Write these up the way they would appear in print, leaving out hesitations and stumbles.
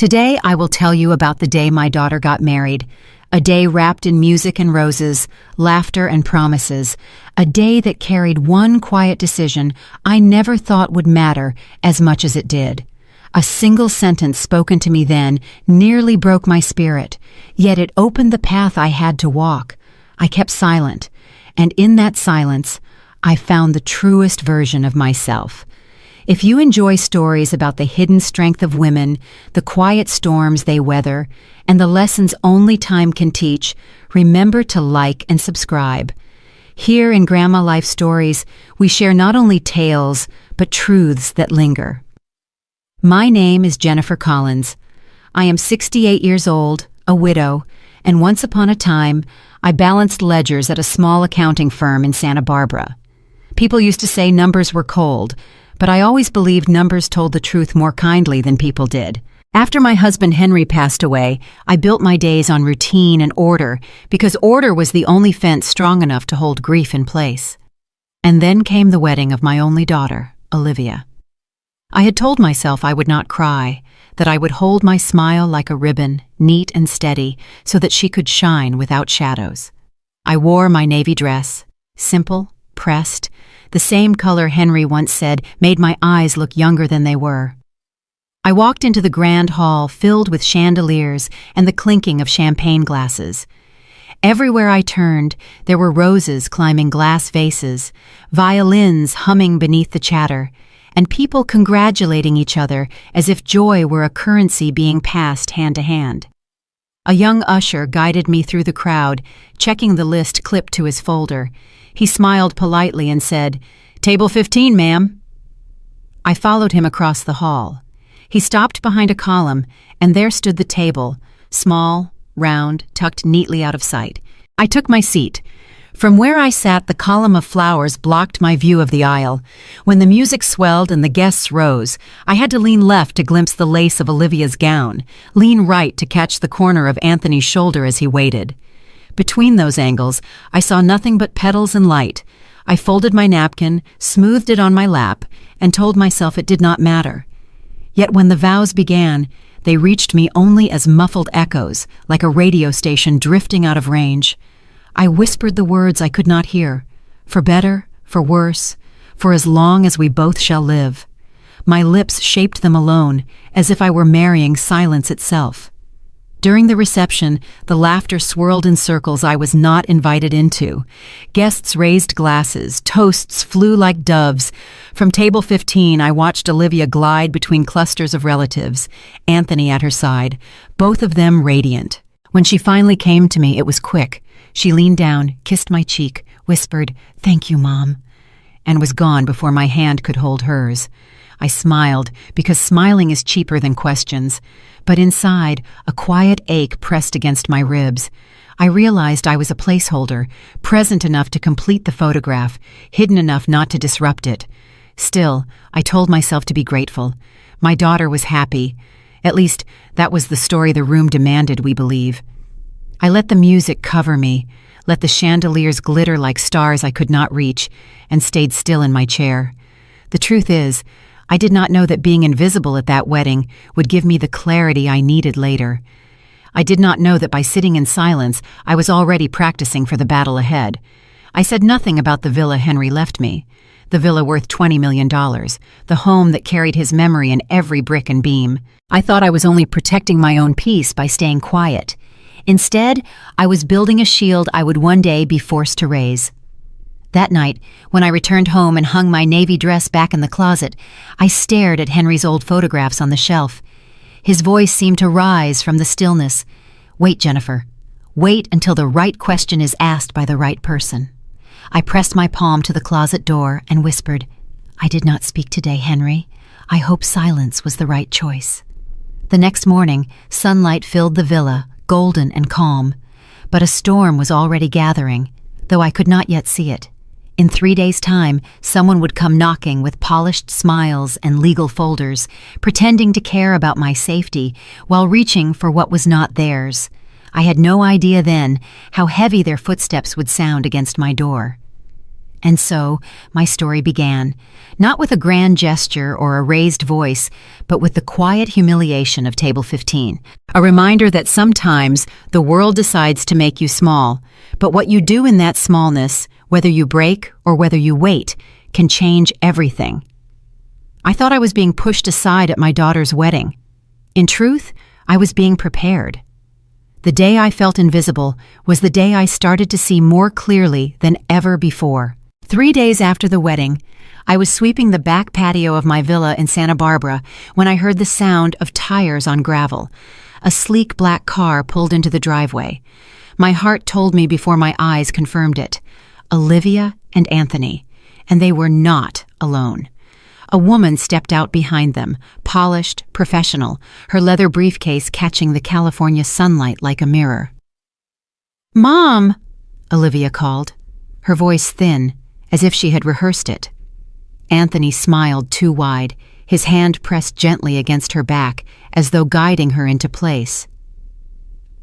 Today I will tell you about the day my daughter got married, a day wrapped in music and roses, laughter and promises, a day that carried one quiet decision I never thought would matter as much as it did. A single sentence spoken to me then nearly broke my spirit, yet it opened the path I had to walk. I kept silent, and in that silence, I found the truest version of myself. If you enjoy stories about the hidden strength of women, the quiet storms they weather, and the lessons only time can teach, remember to like and subscribe. Here in Grandma Life Stories, we share not only tales, but truths that linger. My name is Jennifer Collins. I am 68 years old, a widow, and once upon a time, I balanced ledgers at a small accounting firm in Santa Barbara. People used to say numbers were cold, but I always believed numbers told the truth more kindly than people did. After my husband Henry passed away, I built my days on routine and order because order was the only fence strong enough to hold grief in place. And then came the wedding of my only daughter, Olivia. I had told myself I would not cry, that I would hold my smile like a ribbon, neat and steady, so that she could shine without shadows. I wore my navy dress, simple, pressed, the same color Henry once said made my eyes look younger than they were. I walked into the grand hall filled with chandeliers and the clinking of champagne glasses. Everywhere I turned, there were roses climbing glass vases, violins humming beneath the chatter, and people congratulating each other as if joy were a currency being passed hand to hand. A young usher guided me through the crowd, checking the list clipped to his folder. He smiled politely and said, "Table 15, ma'am." I followed him across the hall. He stopped behind a column, and there stood the table, small, round, tucked neatly out of sight. I took my seat. From where I sat, the column of flowers blocked my view of the aisle. When the music swelled and the guests rose, I had to lean left to glimpse the lace of Olivia's gown, lean right to catch the corner of Anthony's shoulder as he waited. Between those angles, I saw nothing but petals and light. I folded my napkin, smoothed it on my lap, and told myself it did not matter. Yet when the vows began, they reached me only as muffled echoes, like a radio station drifting out of range. I whispered the words I could not hear, for better, for worse, for as long as we both shall live. My lips shaped them alone, as if I were marrying silence itself. During the reception, the laughter swirled in circles I was not invited into. Guests raised glasses, toasts flew like doves. From table 15, I watched Olivia glide between clusters of relatives, Anthony at her side, both of them radiant. When she finally came to me, it was quick. She leaned down, kissed my cheek, whispered, "Thank you, Mom," and was gone before my hand could hold hers. I smiled, because smiling is cheaper than questions. But inside, a quiet ache pressed against my ribs. I realized I was a placeholder, present enough to complete the photograph, hidden enough not to disrupt it. Still, I told myself to be grateful. My daughter was happy. At least, that was the story the room demanded we believe. I let the music cover me, let the chandeliers glitter like stars I could not reach, and stayed still in my chair. The truth is, I did not know that being invisible at that wedding would give me the clarity I needed later. I did not know that by sitting in silence, I was already practicing for the battle ahead. I said nothing about the villa Henry left me, the villa worth $20 million, the home that carried his memory in every brick and beam. I thought I was only protecting my own peace by staying quiet. Instead, I was building a shield I would one day be forced to raise. That night, when I returned home and hung my navy dress back in the closet, I stared at Henry's old photographs on the shelf. His voice seemed to rise from the stillness. "Wait, Jennifer. Wait until the right question is asked by the right person." I pressed my palm to the closet door and whispered, "I did not speak today, Henry. I hope silence was the right choice." The next morning, sunlight filled the villa, golden and calm. But a storm was already gathering, though I could not yet see it. In 3 days' time, someone would come knocking with polished smiles and legal folders, pretending to care about my safety while reaching for what was not theirs. I had no idea then how heavy their footsteps would sound against my door. And so, my story began, not with a grand gesture or a raised voice, but with the quiet humiliation of Table 15, a reminder that sometimes the world decides to make you small, but what you do in that smallness, whether you break or whether you wait, can change everything. I thought I was being pushed aside at my daughter's wedding. In truth, I was being prepared. The day I felt invisible was the day I started to see more clearly than ever before. 3 days after the wedding, I was sweeping the back patio of my villa in Santa Barbara when I heard the sound of tires on gravel. A sleek black car pulled into the driveway. My heart told me before my eyes confirmed it. Olivia and Anthony, and they were not alone. A woman stepped out behind them, polished, professional, her leather briefcase catching the California sunlight like a mirror. "Mom!" Olivia called, her voice thin, as if she had rehearsed it. Anthony smiled too wide, his hand pressed gently against her back, as though guiding her into place.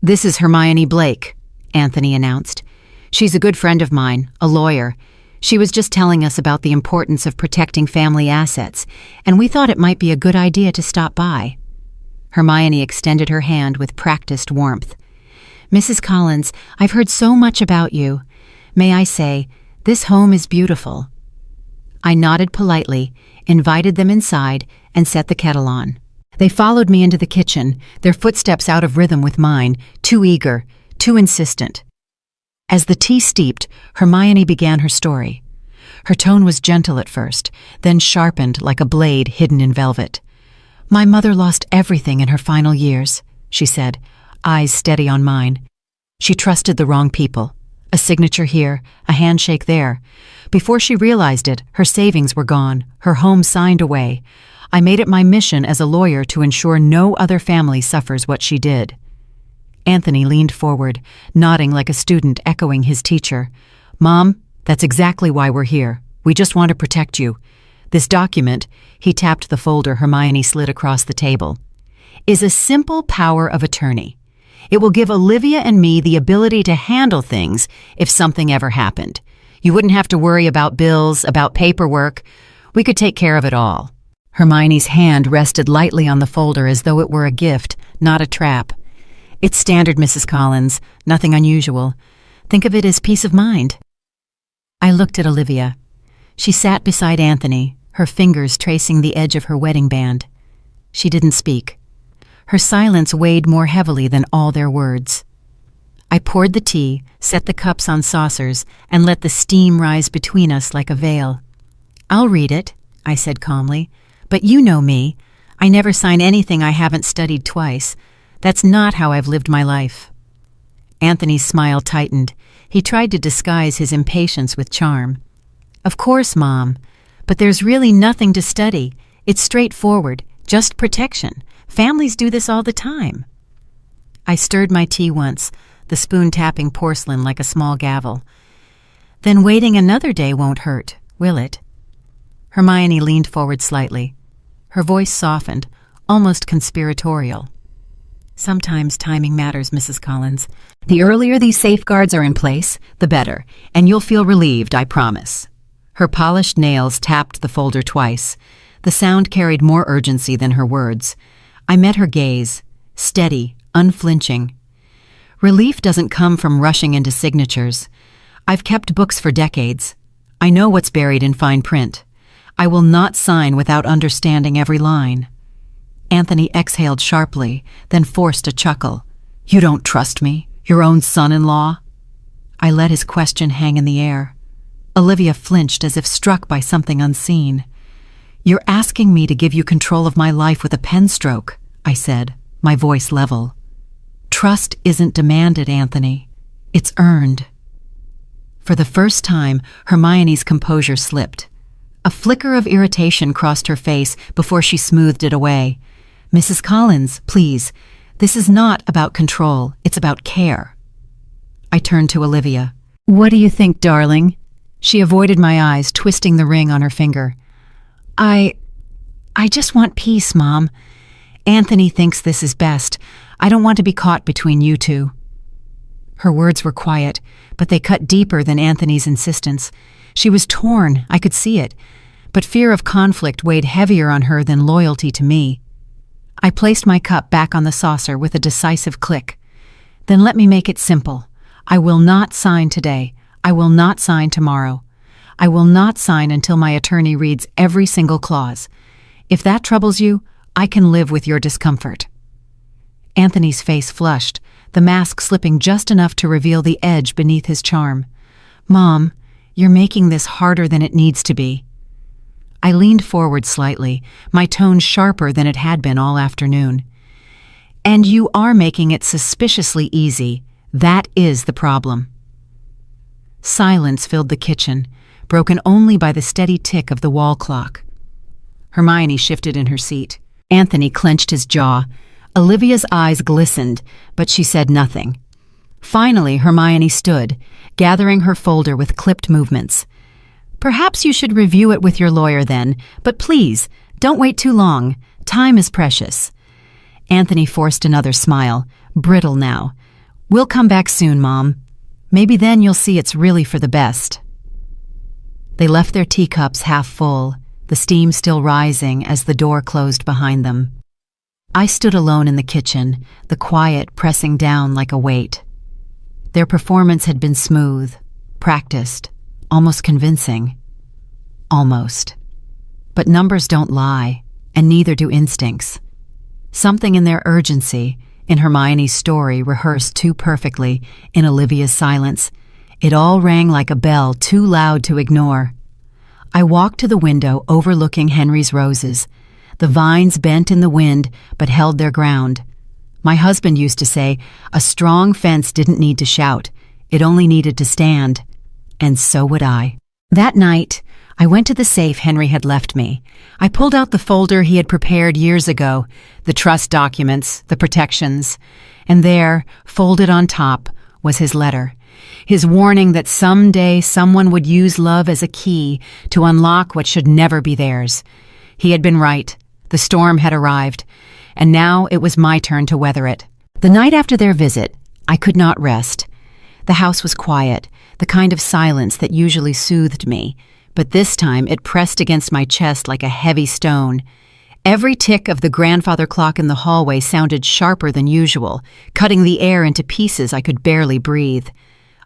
"This is Hermione Blake," Anthony announced. "She's a good friend of mine, a lawyer. She was just telling us about the importance of protecting family assets, and we thought it might be a good idea to stop by." Hermione extended her hand with practiced warmth. "Mrs. Collins, I've heard so much about you. May I say, this home is beautiful." I nodded politely, invited them inside, and set the kettle on. They followed me into the kitchen, their footsteps out of rhythm with mine, too eager, too insistent. As the tea steeped, Hermione began her story. Her tone was gentle at first, then sharpened like a blade hidden in velvet. "My mother lost everything in her final years," she said, eyes steady on mine. "She trusted the wrong people. A signature here, a handshake there. Before she realized it, her savings were gone, her home signed away. I made it my mission as a lawyer to ensure no other family suffers what she did." Anthony leaned forward, nodding like a student echoing his teacher. "Mom, that's exactly why we're here. We just want to protect you. This document," he tapped the folder Hermione slid across the table, "is a simple power of attorney. It will give Olivia and me the ability to handle things if something ever happened. You wouldn't have to worry about bills, about paperwork. We could take care of it all." Hermione's hand rested lightly on the folder as though it were a gift, not a trap. "It's standard, Mrs. Collins, nothing unusual. Think of it as peace of mind." I looked at Olivia. She sat beside Anthony, her fingers tracing the edge of her wedding band. She didn't speak. Her silence weighed more heavily than all their words. I poured the tea, set the cups on saucers, and let the steam rise between us like a veil. "I'll read it," I said calmly, "but you know me. I never sign anything I haven't studied twice. That's not how I've lived my life." Anthony's smile tightened. He tried to disguise his impatience with charm. "Of course, Mom, but there's really nothing to study. It's straightforward, just protection. Families do this all the time." I stirred my tea once, the spoon tapping porcelain like a small gavel. "Then waiting another day won't hurt, will it?" Hermione leaned forward slightly. Her voice softened, almost conspiratorial. "Sometimes timing matters, Mrs. Collins. The earlier these safeguards are in place, the better, and you'll feel relieved, I promise." Her polished nails tapped the folder twice. The sound carried more urgency than her words. I met her gaze, steady, unflinching. Relief doesn't come from rushing into signatures. I've kept books for decades. I know what's buried in fine print. I will not sign without understanding every line. Anthony exhaled sharply, then forced a chuckle. "You don't trust me? Your own son-in-law?" I let his question hang in the air. Olivia flinched as if struck by something unseen. "You're asking me to give you control of my life with a pen stroke," I said, my voice level. "Trust isn't demanded, Anthony. It's earned." For the first time, Hermione's composure slipped. A flicker of irritation crossed her face before she smoothed it away. "Mrs. Collins, please, this is not about control, it's about care." I turned to Olivia. "What do you think, darling?" She avoided my eyes, twisting the ring on her finger. I just want peace, Mom. Anthony thinks this is best. I don't want to be caught between you two." Her words were quiet, but they cut deeper than Anthony's insistence. She was torn, I could see it, but fear of conflict weighed heavier on her than loyalty to me. I placed my cup back on the saucer with a decisive click. Then let me make it simple. I will not sign today. I will not sign tomorrow. I will not sign until my attorney reads every single clause. If that troubles you, I can live with your discomfort. Anthony's face flushed, the mask slipping just enough to reveal the edge beneath his charm. Mom, you're making this harder than it needs to be. I leaned forward slightly, my tone sharper than it had been all afternoon. And you are making it suspiciously easy. That is the problem. Silence filled the kitchen, broken only by the steady tick of the wall clock. Hermione shifted in her seat. Anthony clenched his jaw. Olivia's eyes glistened, but she said nothing. Finally, Hermione stood, gathering her folder with clipped movements. Perhaps you should review it with your lawyer then, but please, don't wait too long. Time is precious. Anthony forced another smile, brittle now. We'll come back soon, Mom. Maybe then you'll see it's really for the best. They left their teacups half full, the steam still rising as the door closed behind them. I stood alone in the kitchen, the quiet pressing down like a weight. Their performance had been smooth, practiced, almost convincing. Almost. But numbers don't lie, and neither do instincts. Something in their urgency, in Hermione's story rehearsed too perfectly, in Olivia's silence, it all rang like a bell too loud to ignore. I walked to the window overlooking Henry's roses. The vines bent in the wind, but held their ground. My husband used to say, a strong fence didn't need to shout, it only needed to stand. And so would I. That night, I went to the safe Henry had left me. I pulled out the folder he had prepared years ago, the trust documents, the protections, and there, folded on top, was his letter. His warning that someday someone would use love as a key to unlock what should never be theirs. He had been right. The storm had arrived, and now it was my turn to weather it. The night after their visit, I could not rest. The house was quiet, the kind of silence that usually soothed me, but this time it pressed against my chest like a heavy stone. Every tick of the grandfather clock in the hallway sounded sharper than usual, cutting the air into pieces I could barely breathe.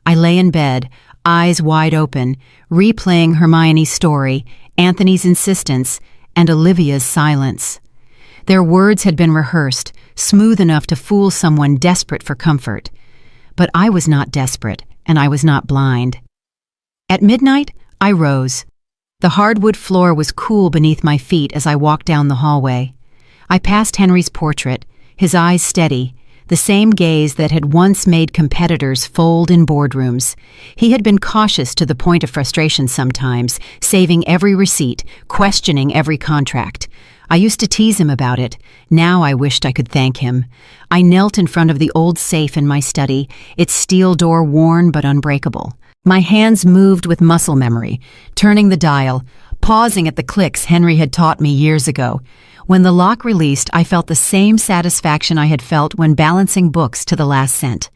I lay in bed, eyes wide open, replaying Hermione's story, Anthony's insistence, and Olivia's silence. Their words had been rehearsed, smooth enough to fool someone desperate for comfort. But I was not desperate, and I was not blind. At midnight, I rose. The hardwood floor was cool beneath my feet as I walked down the hallway. I passed Henry's portrait, his eyes steady, the same gaze that had once made competitors fold in boardrooms. He had been cautious to the point of frustration sometimes, saving every receipt, questioning every contract. I used to tease him about it. Now I wished I could thank him. I knelt in front of the old safe in my study, its steel door worn but unbreakable. My hands moved with muscle memory, turning the dial, pausing at the clicks Henry had taught me years ago. When the lock released, I felt the same satisfaction I had felt when balancing books to the last cent.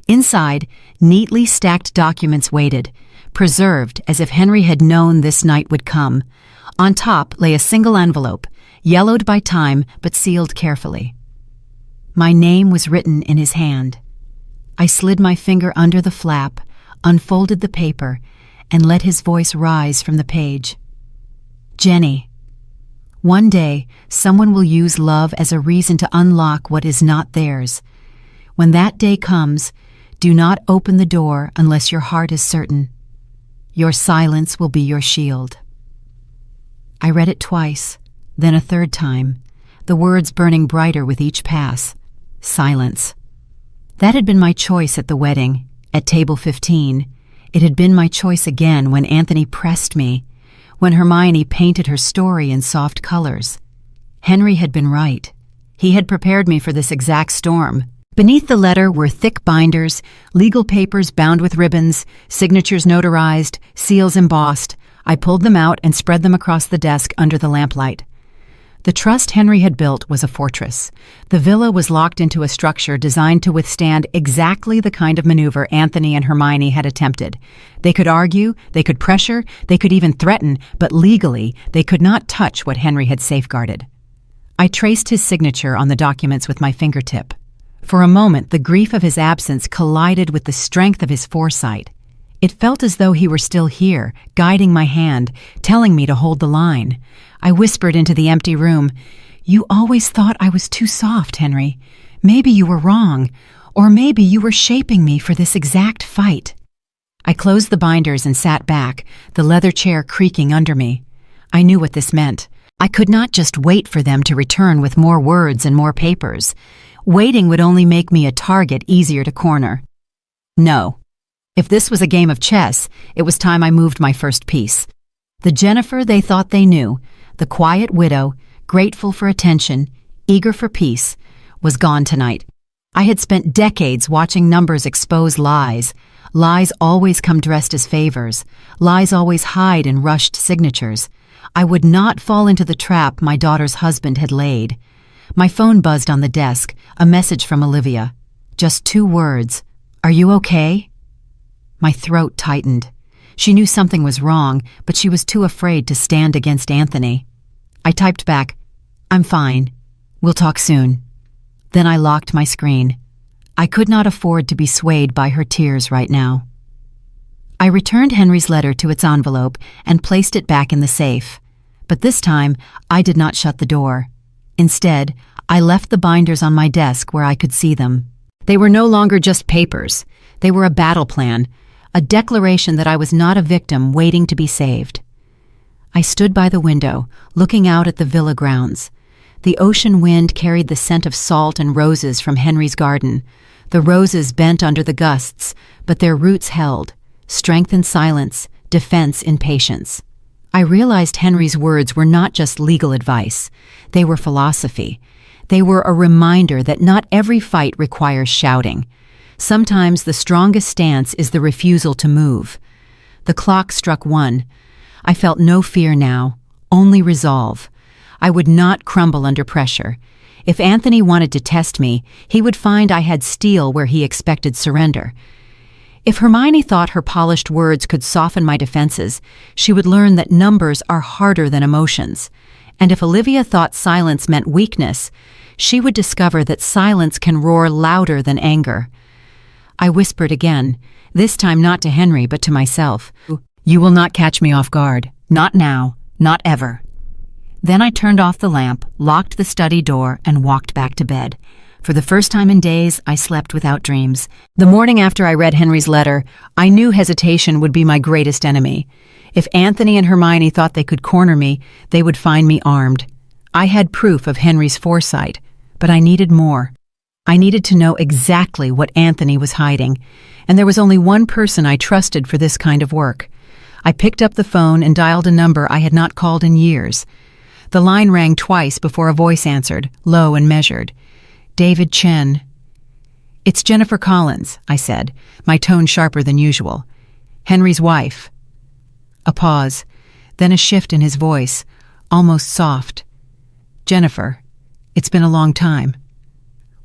Inside, neatly stacked documents waited, preserved as if Henry had known this night would come. On top lay a single envelope, yellowed by time but sealed carefully. My name was written in his hand. I slid my finger under the flap, unfolded the paper, and let his voice rise from the page. Jenny. One day, someone will use love as a reason to unlock what is not theirs. When that day comes, do not open the door unless your heart is certain. Your silence will be your shield. I read it twice, then a third time, the words burning brighter with each pass. Silence. That had been my choice at the wedding, at table 15. It had been my choice again when Anthony pressed me, when Hermione painted her story in soft colors. Henry had been right. He had prepared me for this exact storm. Beneath the letter were thick binders, legal papers bound with ribbons, signatures notarized, seals embossed. I pulled them out and spread them across the desk under the lamplight. The trust Henry had built was a fortress. The villa was locked into a structure designed to withstand exactly the kind of maneuver Anthony and Hermione had attempted. They could argue, they could pressure, they could even threaten, but legally, they could not touch what Henry had safeguarded. I traced his signature on the documents with my fingertip. For a moment, the grief of his absence collided with the strength of his foresight. It felt as though he were still here, guiding my hand, telling me to hold the line. I whispered into the empty room, "You always thought I was too soft, Henry. Maybe you were wrong, or maybe you were shaping me for this exact fight." I closed the binders and sat back, the leather chair creaking under me. I knew what this meant. I could not just wait for them to return with more words and more papers. Waiting would only make me a target easier to corner. No. If this was a game of chess, it was time I moved my first piece. The Jennifer they thought they knew, the quiet widow, grateful for attention, eager for peace, was gone tonight. I had spent decades watching numbers expose lies. Lies always come dressed as favors. Lies always hide in rushed signatures. I would not fall into the trap my daughter's husband had laid. My phone buzzed on the desk, a message from Olivia. Just 2 words. "Are you okay?" My throat tightened. She knew something was wrong, but she was too afraid to stand against Anthony. I typed back, "I'm fine. We'll talk soon." Then I locked my screen. I could not afford to be swayed by her tears right now. I returned Henry's letter to its envelope and placed it back in the safe. But this time, I did not shut the door. Instead, I left the binders on my desk where I could see them. They were no longer just papers. They were a battle plan, a declaration that I was not a victim waiting to be saved. I stood by the window, looking out at the villa grounds. The ocean wind carried the scent of salt and roses from Henry's garden. The roses bent under the gusts, but their roots held, strength in silence, defense in patience. I realized Henry's words were not just legal advice. They were philosophy. They were a reminder that not every fight requires shouting. Sometimes the strongest stance is the refusal to move. The clock struck 1. I felt no fear now, only resolve. I would not crumble under pressure. If Anthony wanted to test me, he would find I had steel where he expected surrender. If Hermione thought her polished words could soften my defenses, she would learn that numbers are harder than emotions. And if Olivia thought silence meant weakness, she would discover that silence can roar louder than anger. I whispered again, this time not to Henry but to myself. "You will not catch me off guard. Not now. Not ever." Then I turned off the lamp, locked the study door, and walked back to bed. For the first time in days, I slept without dreams. The morning after I read Henry's letter, I knew hesitation would be my greatest enemy. If Anthony and Hermione thought they could corner me, they would find me armed. I had proof of Henry's foresight, but I needed more. I needed to know exactly what Anthony was hiding, and there was only one person I trusted for this kind of work. I picked up the phone and dialed a number I had not called in years. The line rang twice before a voice answered, low and measured. "David Chen." "It's Jennifer Collins," I said, my tone sharper than usual. "Henry's wife." A pause, then a shift in his voice, almost soft. "Jennifer, it's been a long time.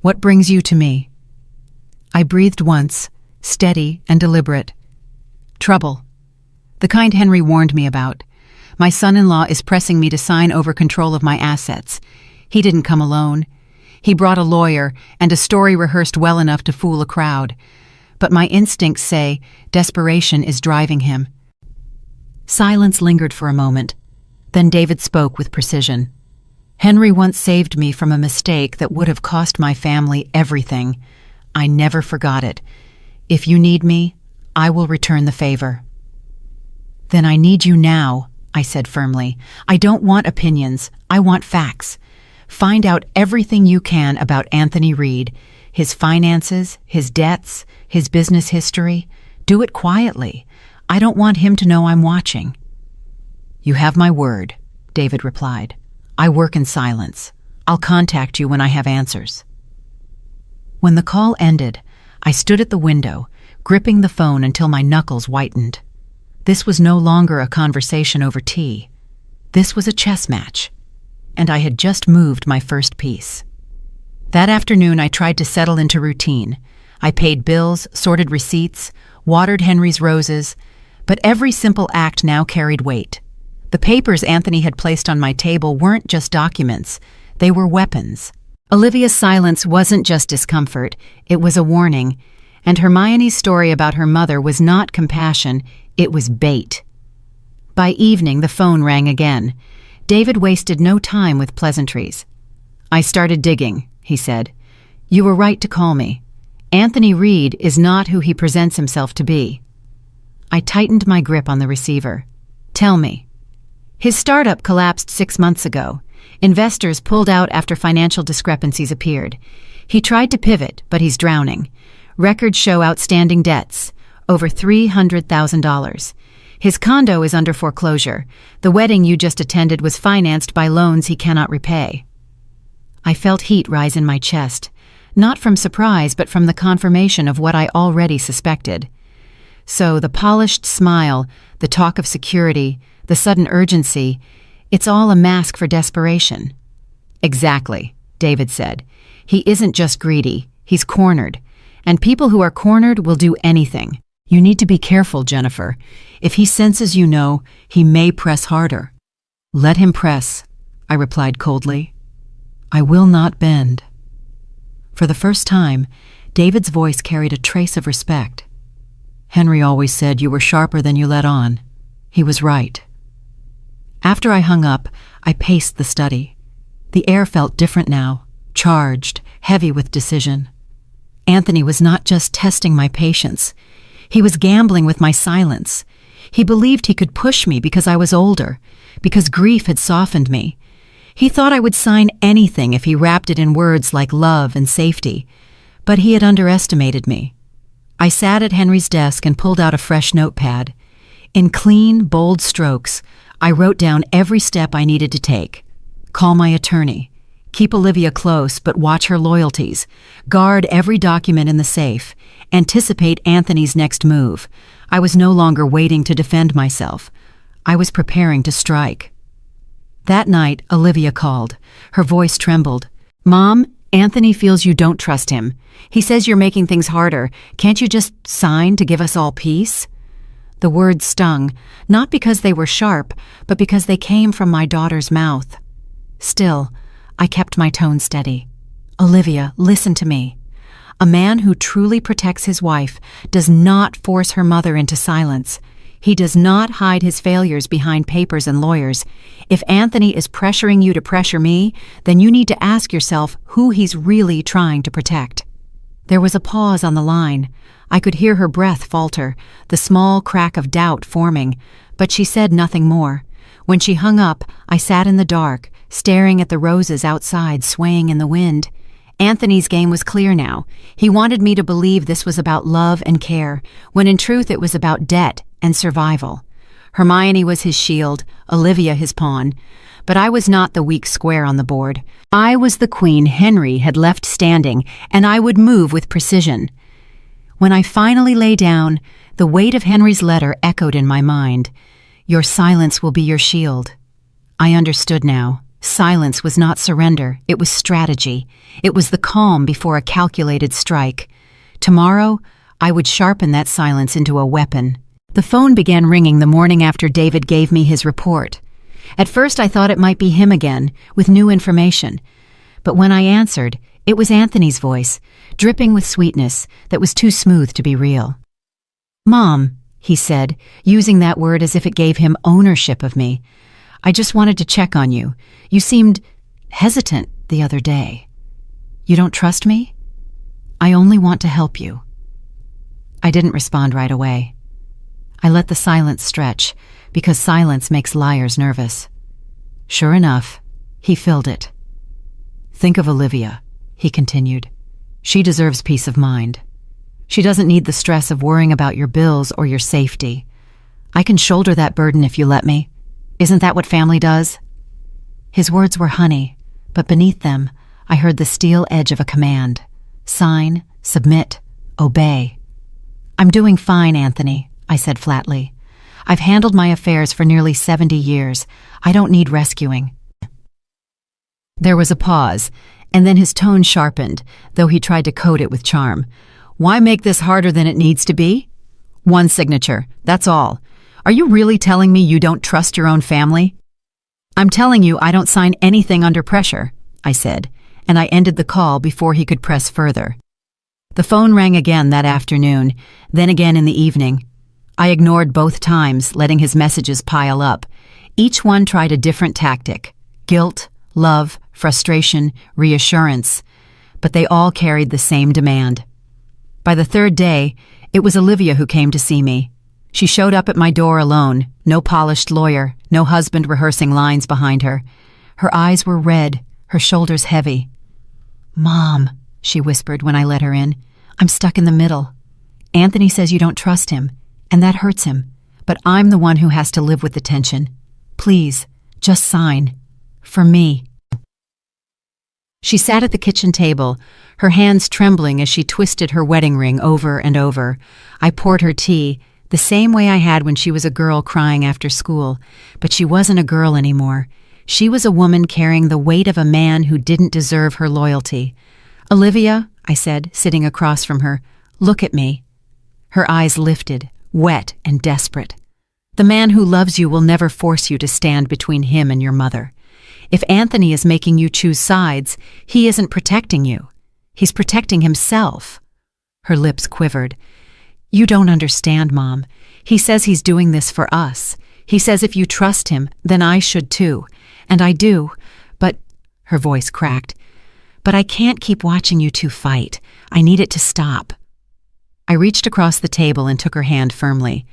What brings you to me?" I breathed once, steady and deliberate. "Trouble. The kind Henry warned me about. My son-in-law is pressing me to sign over control of my assets. He didn't come alone. He brought a lawyer and a story rehearsed well enough to fool a crowd. But my instincts say desperation is driving him." Silence lingered for a moment. Then David spoke with precision. "Henry once saved me from a mistake that would have cost my family everything. I never forgot it. If you need me, I will return the favor." "Then I need you now," I said firmly. "I don't want opinions. I want facts. Find out everything you can about Anthony Reed, his finances, his debts, his business history. Do it quietly. I don't want him to know I'm watching." "You have my word," David replied. "I work in silence. I'll contact you when I have answers." When the call ended, I stood at the window, gripping the phone until my knuckles whitened. This was no longer a conversation over tea. This was a chess match. and I had just moved my first piece. That afternoon, I tried to settle into routine. I paid bills, sorted receipts, watered Henry's roses, but every simple act now carried weight. The papers Anthony had placed on my table weren't just documents, they were weapons. Olivia's silence wasn't just discomfort, it was a warning, and Hermione's story about her mother was not compassion, it was bait. By evening, the phone rang again. David wasted no time with pleasantries. "I started digging," he said. "You were right to call me. Anthony Reed is not who he presents himself to be." I tightened my grip on the receiver. "Tell me." His startup collapsed 6 months ago. Investors pulled out after financial discrepancies appeared. He tried to pivot, but he's drowning. Records show outstanding debts, over $300,000. His condo is under foreclosure. The wedding you just attended was financed by loans he cannot repay. I felt heat rise in my chest, not from surprise, but from the confirmation of what I already suspected. So the polished smile, the talk of security, the sudden urgency, it's all a mask for desperation. "Exactly," David said. "He isn't just greedy, he's cornered. And people who are cornered will do anything. You need to be careful, Jennifer. If he senses you know, he may press harder." "Let him press," I replied coldly. "I will not bend." For the first time, David's voice carried a trace of respect. "Henry always said you were sharper than you let on. He was right." After I hung up, I paced the study. The air felt different now, charged, heavy with decision. Anthony was not just testing my patience. He was gambling with my silence. He believed he could push me because I was older, because grief had softened me. He thought I would sign anything if he wrapped it in words like love and safety, but he had underestimated me. I sat at Henry's desk and pulled out a fresh notepad. In clean, bold strokes, I wrote down every step I needed to take. Call my attorney. Keep Olivia close, but watch her loyalties. Guard every document in the safe. Anticipate Anthony's next move. I was no longer waiting to defend myself. I was preparing to strike. That night, Olivia called. Her voice trembled. "Mom, Anthony feels you don't trust him. He says you're making things harder. Can't you just sign to give us all peace?" The words stung, not because they were sharp, but because they came from my daughter's mouth. Still, I kept my tone steady. "Olivia, listen to me. A man who truly protects his wife does not force her mother into silence. He does not hide his failures behind papers and lawyers. If Anthony is pressuring you to pressure me, then you need to ask yourself who he's really trying to protect." There was a pause on the line. I could hear her breath falter, the small crack of doubt forming, but she said nothing more. When she hung up, I sat in the dark, staring at the roses outside swaying in the wind. Anthony's game was clear now. He wanted me to believe this was about love and care, when in truth it was about debt and survival. Hermione was his shield, Olivia his pawn, but I was not the weak square on the board. I was the queen Henry had left standing, and I would move with precision. When I finally lay down, the weight of Henry's letter echoed in my mind. "Your silence will be your shield." I understood now. Silence was not surrender, it was strategy. It was the calm before a calculated strike. Tomorrow, I would sharpen that silence into a weapon. The phone began ringing the morning after David gave me his report. At first I thought it might be him again, with new information. But when I answered, it was Anthony's voice, dripping with sweetness that was too smooth to be real. "Mom," he said, using that word as if it gave him ownership of me, "I just wanted to check on you. You seemed hesitant the other day. You don't trust me? I only want to help you." I didn't respond right away. I let the silence stretch, because silence makes liars nervous. Sure enough, he filled it. "Think of Olivia," he continued. "She deserves peace of mind. She doesn't need the stress of worrying about your bills or your safety. I can shoulder that burden if you let me. Isn't that what family does?" His words were honey, but beneath them, I heard the steel edge of a command. Sign, submit, obey. "I'm doing fine, Anthony," I said flatly. "I've handled my affairs for nearly 70 years. I don't need rescuing." There was a pause, and then his tone sharpened, though he tried to coat it with charm. Why make this harder than it needs to be? One signature, that's all. Are you really telling me you don't trust your own family? I'm telling you I don't sign anything under pressure, I said, and I ended the call before he could press further. The phone rang again that afternoon, then again in the evening. I ignored both times, letting his messages pile up. Each one tried a different tactic: guilt, love, frustration, reassurance. But they all carried the same demand. By the third day, it was Olivia who came to see me. She showed up at my door alone, no polished lawyer, no husband rehearsing lines behind her. Her eyes were red, her shoulders heavy. "Mom," she whispered when I let her in, "I'm stuck in the middle. Anthony says you don't trust him, and that hurts him, but I'm the one who has to live with the tension. Please, just sign. For me." She sat at the kitchen table, her hands trembling as she twisted her wedding ring over and over. I poured her tea, the same way I had when she was a girl crying after school, but she wasn't a girl anymore. She was a woman carrying the weight of a man who didn't deserve her loyalty. "Olivia," I said, sitting across from her, "look at me." Her eyes lifted, wet and desperate. "The man who loves you will never force you to stand between him and your mother. If Anthony is making you choose sides, he isn't protecting you. He's protecting himself." Her lips quivered. "You don't understand, Mom. He says he's doing this for us. He says if you trust him, then I should too. And I do, but—" her voice cracked. "But I can't keep watching you two fight. I need it to stop." I reached across the table and took her hand firmly.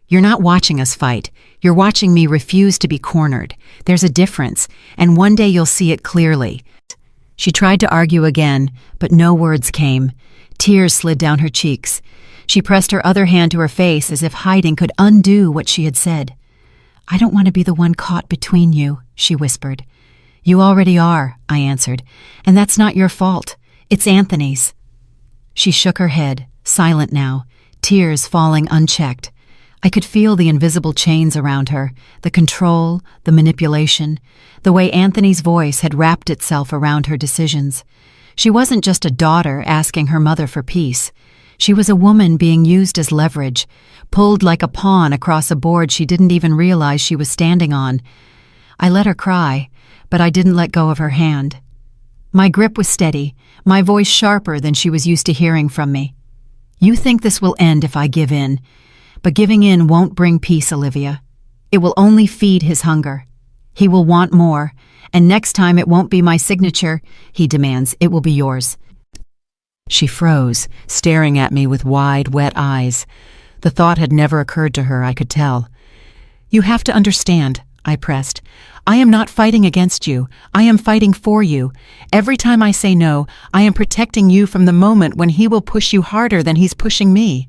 "You're not watching us fight. You're watching me refuse to be cornered. There's a difference, and one day you'll see it clearly." She tried to argue again, but no words came. Tears slid down her cheeks. She pressed her other hand to her face as if hiding could undo what she had said. "I don't want to be the one caught between you," she whispered. "You already are," I answered, "and that's not your fault. It's Anthony's." She shook her head, silent now, tears falling unchecked. I could feel the invisible chains around her, the control, the manipulation, the way Anthony's voice had wrapped itself around her decisions. She wasn't just a daughter asking her mother for peace. She was a woman being used as leverage, pulled like a pawn across a board she didn't even realize she was standing on. I let her cry, but I didn't let go of her hand. My grip was steady, my voice sharper than she was used to hearing from me. "You think this will end if I give in, but giving in won't bring peace, Olivia. It will only feed his hunger. He will want more, and next time it won't be my signature he demands, it will be yours." She froze, staring at me with wide, wet eyes. The thought had never occurred to her, I could tell. "You have to understand," I pressed. "I am not fighting against you. I am fighting for you. Every time I say no, I am protecting you from the moment when he will push you harder than he's pushing me."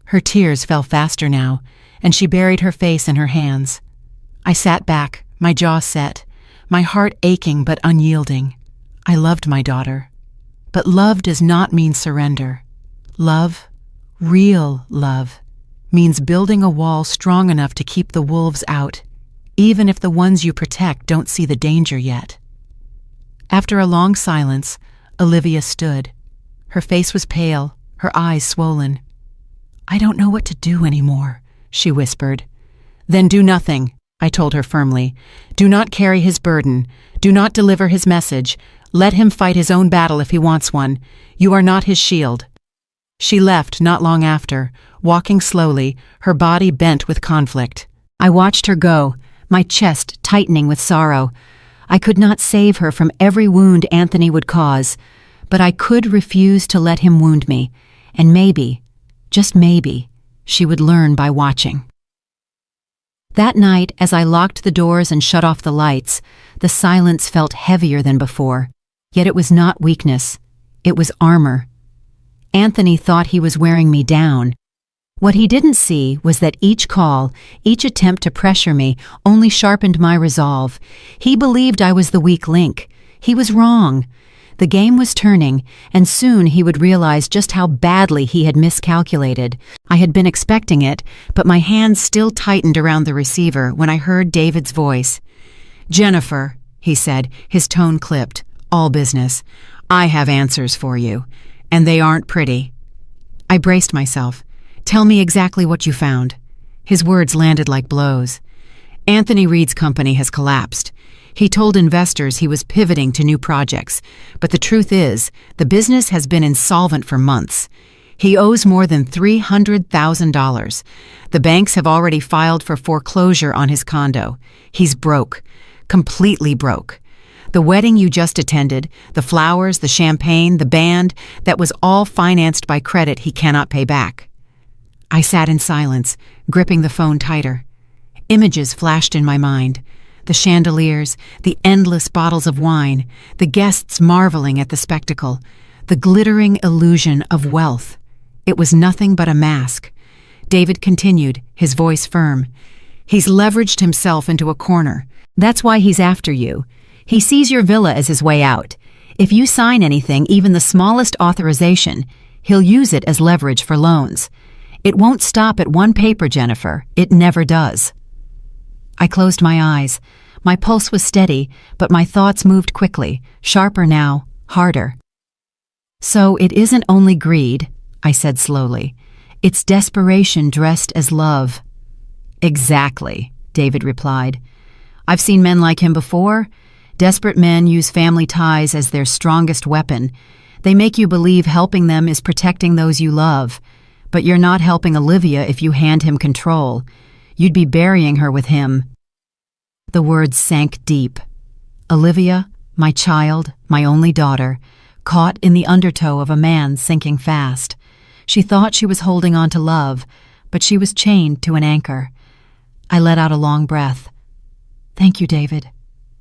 Her tears fell faster now, and she buried her face in her hands. I sat back, my jaw set, my heart aching but unyielding. I loved my daughter. But love does not mean surrender. Love, real love, means building a wall strong enough to keep the wolves out, even if the ones you protect don't see the danger yet. After a long silence, Olivia stood. Her face was pale, her eyes swollen. "I don't know what to do anymore," she whispered. "Then do nothing," I told her firmly. "Do not carry his burden. Do not deliver his message. Let him fight his own battle if he wants one. You are not his shield." She left not long after, walking slowly, her body bent with conflict. I watched her go, my chest tightening with sorrow. I could not save her from every wound Anthony would cause, but I could refuse to let him wound me, and maybe, just maybe, she would learn by watching. That night, as I locked the doors and shut off the lights, the silence felt heavier than before. Yet it was not weakness. It was armor. Anthony thought he was wearing me down. What he didn't see was that each call, each attempt to pressure me, only sharpened my resolve. He believed I was the weak link. He was wrong. The game was turning, and soon he would realize just how badly he had miscalculated. I had been expecting it, but my hands still tightened around the receiver when I heard David's voice. "Jennifer," he said, his tone clipped. All business. I have answers for you, and they aren't pretty. I braced myself. Tell me exactly what you found. His words landed like blows. Anthony Reed's company has collapsed. He told investors he was pivoting to new projects, but the truth is, the business has been insolvent for months. He owes more than $300,000. The banks have already filed for foreclosure on his condo. He's broke. Completely broke. The wedding you just attended, the flowers, the champagne, the band, that was all financed by credit he cannot pay back. I sat in silence, gripping the phone tighter. Images flashed in my mind. The chandeliers, the endless bottles of wine, the guests marveling at the spectacle, the glittering illusion of wealth. It was nothing but a mask. David continued, his voice firm. He's leveraged himself into a corner. That's why he's after you. He sees your villa as his way out. If you sign anything, even the smallest authorization, he'll use it as leverage for loans. It won't stop at one paper, Jennifer. It never does. I closed my eyes. My pulse was steady, but my thoughts moved quickly, sharper now, harder. So it isn't only greed, I said slowly. It's desperation dressed as love. Exactly, David replied. I've seen men like him before. Desperate men use family ties as their strongest weapon. They make you believe helping them is protecting those you love. But you're not helping Olivia if you hand him control. You'd be burying her with him. The words sank deep. Olivia, my child, my only daughter, caught in the undertow of a man sinking fast. She thought she was holding on to love, but she was chained to an anchor. I let out a long breath. Thank you, David.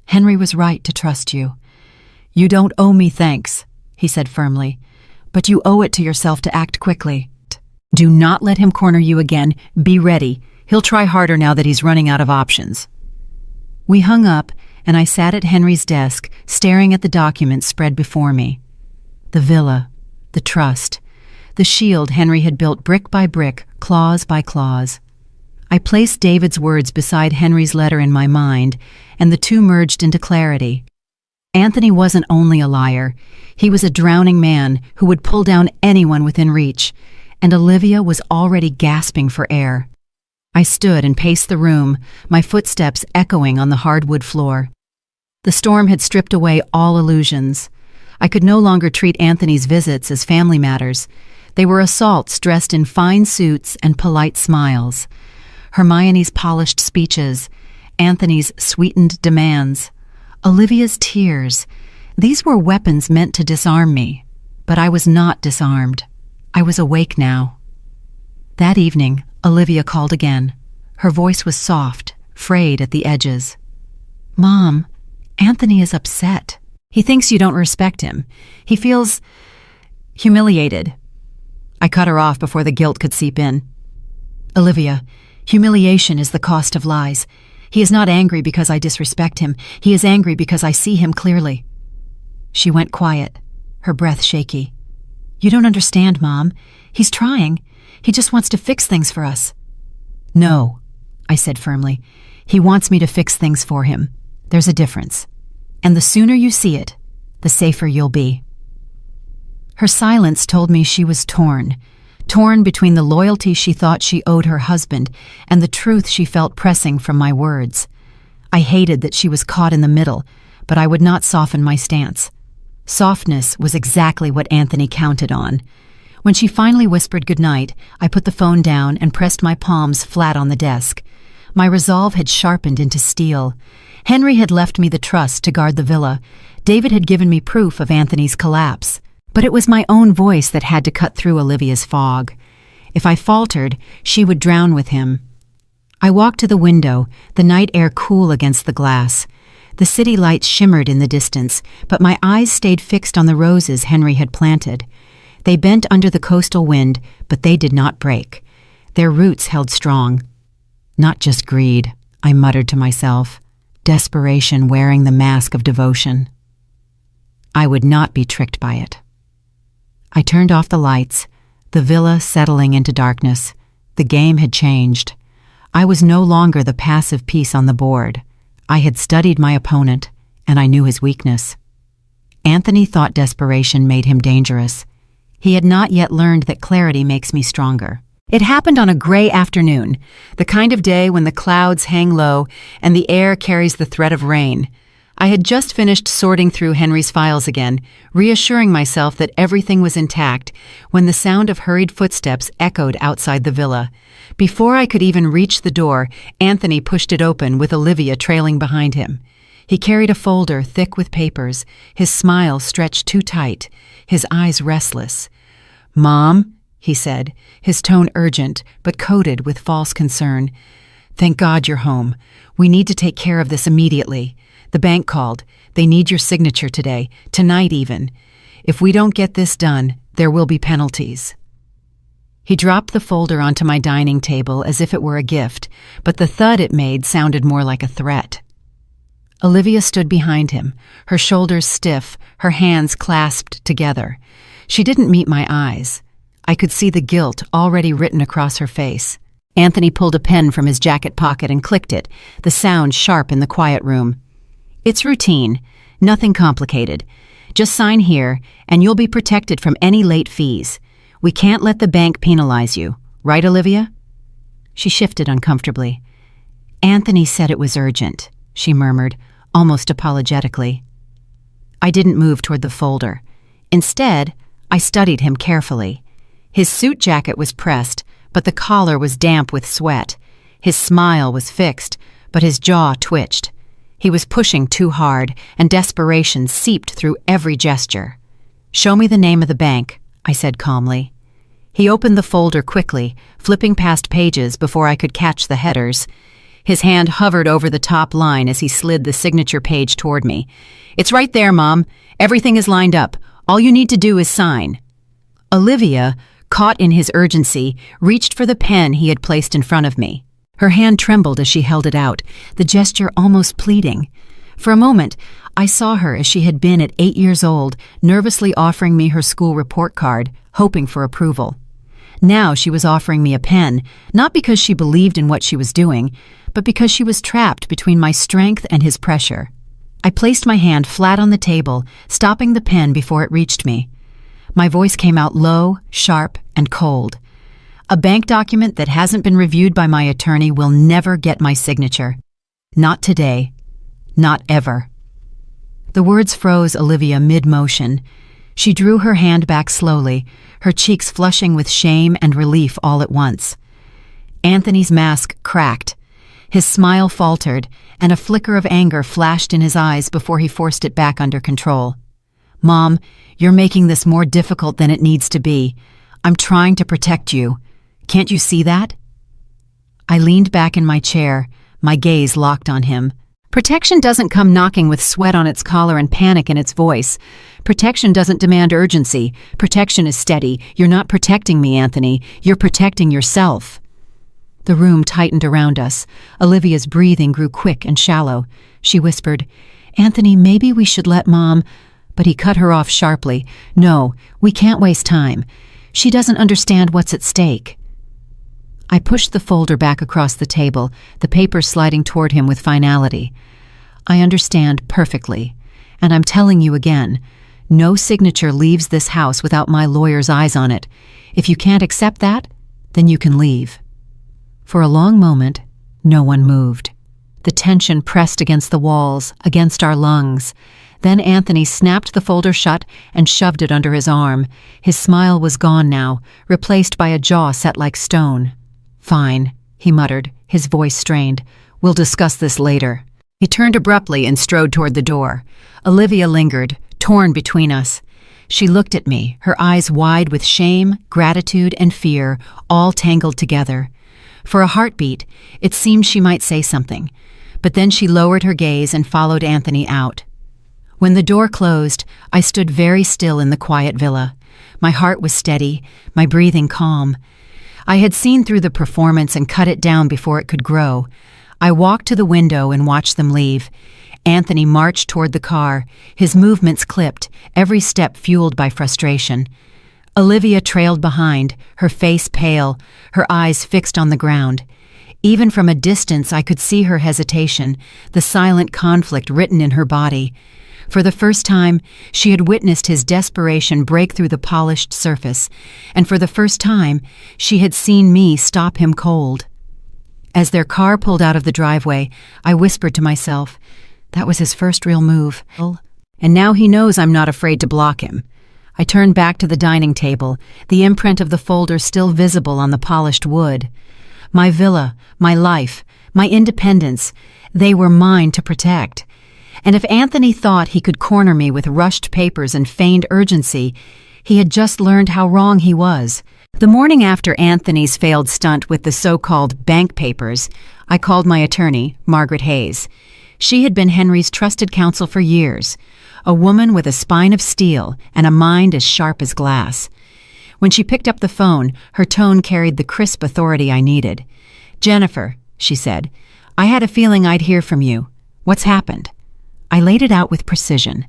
Henry was right to trust you. You don't owe me thanks, he said firmly, but you owe it to yourself to act quickly. Do not let him corner you again. Be ready. He'll try harder now that he's running out of options. We hung up, and I sat at Henry's desk, staring at the documents spread before me. The villa, the trust, the shield Henry had built brick by brick, clause by clause. I placed David's words beside Henry's letter in my mind, and the two merged into clarity. Anthony wasn't only a liar. He was a drowning man who would pull down anyone within reach, and Olivia was already gasping for air. I stood and paced the room, my footsteps echoing on the hardwood floor. The storm had stripped away all illusions. I could no longer treat Anthony's visits as family matters. They were assaults dressed in fine suits and polite smiles. Hermione's polished speeches, Anthony's sweetened demands, Olivia's tears. These were weapons meant to disarm me, but I was not disarmed. I was awake now. That evening, Olivia called again. Her voice was soft, frayed at the edges. Mom, Anthony is upset. He thinks you don't respect him. He feels humiliated. I cut her off before the guilt could seep in. Olivia, humiliation is the cost of lies. He is not angry because I disrespect him. He is angry because I see him clearly. She went quiet, her breath shaky. You don't understand, Mom. He's trying. He just wants to fix things for us. No, I said firmly. He wants me to fix things for him. There's a difference. And the sooner you see it, the safer you'll be. Her silence told me she was torn between the loyalty she thought she owed her husband and the truth she felt pressing from my words. I hated that she was caught in the middle, but I would not soften my stance. Softness was exactly what Anthony counted on. When she finally whispered goodnight, I put the phone down and pressed my palms flat on the desk. My resolve had sharpened into steel. Henry had left me the trust to guard the villa. David had given me proof of Anthony's collapse. But it was my own voice that had to cut through Olivia's fog. If I faltered, she would drown with him. I walked to the window, the night air cool against the glass. The city lights shimmered in the distance, but my eyes stayed fixed on the roses Henry had planted. They bent under the coastal wind, but they did not break. Their roots held strong. Not just greed, I muttered to myself. Desperation wearing the mask of devotion. I would not be tricked by it. I turned off the lights, the villa settling into darkness. The game had changed. I was no longer the passive piece on the board. I had studied my opponent, and I knew his weakness. Anthony thought desperation made him dangerous. He had not yet learned that clarity makes me stronger. It happened on a gray afternoon, the kind of day when the clouds hang low and the air carries the threat of rain. I had just finished sorting through Henry's files again, reassuring myself that everything was intact, when the sound of hurried footsteps echoed outside the villa. Before I could even reach the door, Anthony pushed it open with Olivia trailing behind him. He carried a folder thick with papers, his smile stretched too tight, his eyes restless. "Mom," he said, his tone urgent but coated with false concern. "Thank God you're home. We need to take care of this immediately. The bank called. They need your signature today, tonight even. If we don't get this done, there will be penalties." He dropped the folder onto my dining table as if it were a gift, but the thud it made sounded more like a threat. Olivia stood behind him, her shoulders stiff, her hands clasped together. She didn't meet my eyes. I could see the guilt already written across her face. Anthony pulled a pen from his jacket pocket and clicked it, the sound sharp in the quiet room. "It's routine, nothing complicated. Just sign here, and you'll be protected from any late fees. We can't let the bank penalize you. Right, Olivia?" She shifted uncomfortably. "Anthony said it was urgent," she murmured, almost apologetically. I didn't move toward the folder. Instead, I studied him carefully. His suit jacket was pressed, but the collar was damp with sweat. His smile was fixed, but his jaw twitched. He was pushing too hard, and desperation seeped through every gesture. "Show me the name of the bank," I said calmly. He opened the folder quickly, flipping past pages before I could catch the headers. His hand hovered over the top line as he slid the signature page toward me. "It's right there, Mom. Everything is lined up. All you need to do is sign." Olivia, caught in his urgency, reached for the pen he had placed in front of me. Her hand trembled as she held it out, the gesture almost pleading. For a moment, I saw her as she had been at 8 years old, nervously offering me her school report card, hoping for approval. Now she was offering me a pen, not because she believed in what she was doing, but because she was trapped between my strength and his pressure. I placed my hand flat on the table, stopping the pen before it reached me. My voice came out low, sharp, and cold. "A bank document that hasn't been reviewed by my attorney will never get my signature. Not today. Not ever." The words froze Olivia mid-motion. She drew her hand back slowly, her cheeks flushing with shame and relief all at once. Anthony's mask cracked. His smile faltered, and a flicker of anger flashed in his eyes before he forced it back under control. "Mom, you're making this more difficult than it needs to be. I'm trying to protect you. Can't you see that?" I leaned back in my chair, my gaze locked on him. Protection doesn't come knocking with sweat on its collar and panic in its voice. Protection doesn't demand urgency. Protection is steady. "You're not protecting me, Anthony. You're protecting yourself." The room tightened around us. Olivia's breathing grew quick and shallow. She whispered, "Anthony, maybe we should let Mom—" But he cut her off sharply. "No, we can't waste time. She doesn't understand what's at stake." I pushed the folder back across the table, the paper sliding toward him with finality. "I understand perfectly, and I'm telling you again, no signature leaves this house without my lawyer's eyes on it. If you can't accept that, then you can leave." For a long moment, no one moved. The tension pressed against the walls, against our lungs. Then Anthony snapped the folder shut and shoved it under his arm. His smile was gone now, replaced by a jaw set like stone. "Fine," he muttered, his voice strained. "We'll discuss this later." He turned abruptly and strode toward the door. Olivia lingered, torn between us. She looked at me, her eyes wide with shame, gratitude, and fear, all tangled together. For a heartbeat, it seemed she might say something, but then she lowered her gaze and followed Anthony out. When the door closed, I stood very still in the quiet villa. My heart was steady, my breathing calm. I had seen through the performance and cut it down before it could grow. I walked to the window and watched them leave. Anthony marched toward the car, his movements clipped, every step fueled by frustration. Olivia trailed behind, her face pale, her eyes fixed on the ground. Even from a distance, I could see her hesitation, the silent conflict written in her body. For the first time, she had witnessed his desperation break through the polished surface, and for the first time, she had seen me stop him cold. As their car pulled out of the driveway, I whispered to myself, that was his first real move. And now he knows I'm not afraid to block him. I turned back to the dining table, the imprint of the folder still visible on the polished wood. My villa, my life, my independence, they were mine to protect. And if Anthony thought he could corner me with rushed papers and feigned urgency, he had just learned how wrong he was. The morning after Anthony's failed stunt with the so-called bank papers, I called my attorney, Margaret Hayes. She had been Henry's trusted counsel for years, a woman with a spine of steel and a mind as sharp as glass. When she picked up the phone, her tone carried the crisp authority I needed. "Jennifer," she said, "I had a feeling I'd hear from you. What's happened?" I laid it out with precision.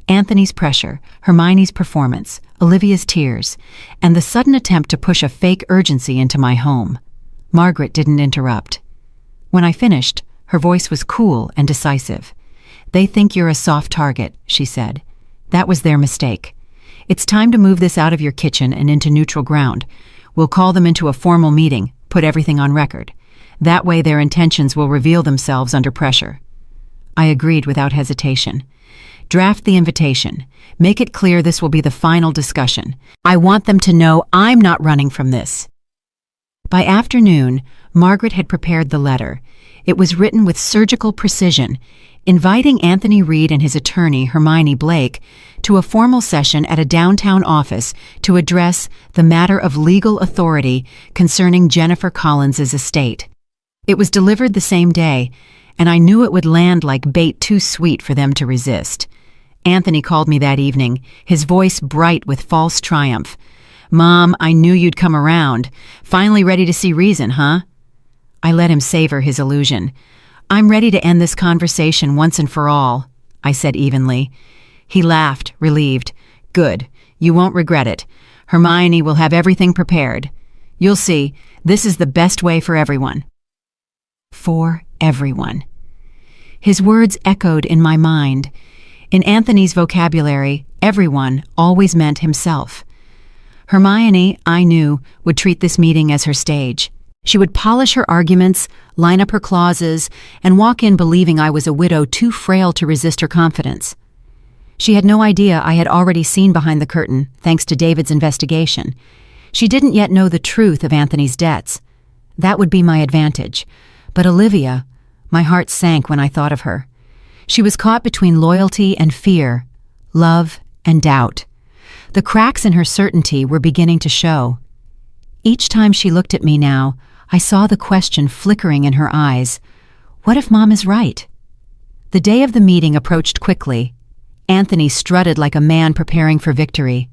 Anthony's pressure, Hermione's performance, Olivia's tears, and the sudden attempt to push a fake urgency into my home. Margaret didn't interrupt. When I finished, her voice was cool and decisive. "They think you're a soft target," she said. "That was their mistake. It's time to move this out of your kitchen and into neutral ground. We'll call them into a formal meeting, put everything on record. That way their intentions will reveal themselves under pressure." I agreed without hesitation. "Draft the invitation. Make it clear this will be the final discussion. I want them to know I'm not running from this." By afternoon, Margaret had prepared the letter. It was written with surgical precision, inviting Anthony Reed and his attorney, Hermione Blake, to a formal session at a downtown office to address the matter of legal authority concerning Jennifer Collins's estate. It was delivered the same day, and I knew it would land like bait too sweet for them to resist. Anthony called me that evening, his voice bright with false triumph. "Mom, I knew you'd come around. Finally ready to see reason, huh?" I let him savor his illusion. "I'm ready to end this conversation once and for all," I said evenly. He laughed, relieved. "Good. You won't regret it. Hermione will have everything prepared. You'll see, this is the best way for everyone." For everyone. His words echoed in my mind. In Anthony's vocabulary, everyone always meant himself. Hermione, I knew, would treat this meeting as her stage. She would polish her arguments, line up her clauses, and walk in believing I was a widow too frail to resist her confidence. She had no idea I had already seen behind the curtain, thanks to David's investigation. She didn't yet know the truth of Anthony's debts. That would be my advantage. But Olivia, my heart sank when I thought of her. She was caught between loyalty and fear, love and doubt. The cracks in her certainty were beginning to show. Each time she looked at me now, I saw the question flickering in her eyes. What if Mom is right? The day of the meeting approached quickly. Anthony strutted like a man preparing for victory.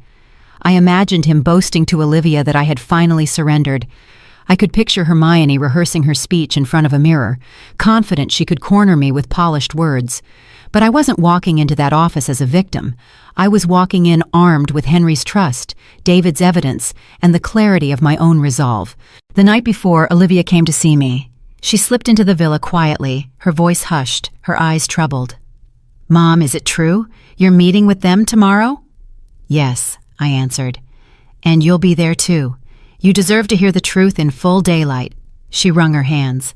I imagined him boasting to Olivia that I had finally surrendered. I could picture Hermione rehearsing her speech in front of a mirror, confident she could corner me with polished words. But I wasn't walking into that office as a victim. I was walking in armed with Henry's trust, David's evidence, and the clarity of my own resolve. The night before, Olivia came to see me. She slipped into the villa quietly, her voice hushed, her eyes troubled. "Mom, is it true? You're meeting with them tomorrow?" "Yes," I answered. "And you'll be there too. You deserve to hear the truth in full daylight." She wrung her hands.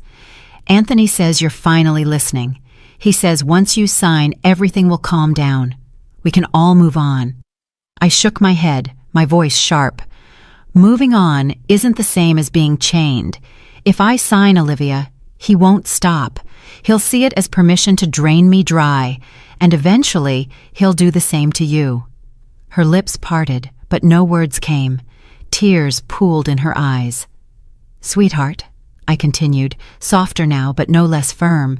"Anthony says you're finally listening. He says once you sign, everything will calm down. We can all move on." I shook my head, my voice sharp. Moving on isn't the same as being chained. If I sign, Olivia, he won't stop. He'll see it as permission to drain me dry, and eventually he'll do the same to you. Her lips parted, but no words came. Tears pooled in her eyes. "Sweetheart," I continued, softer now but no less firm,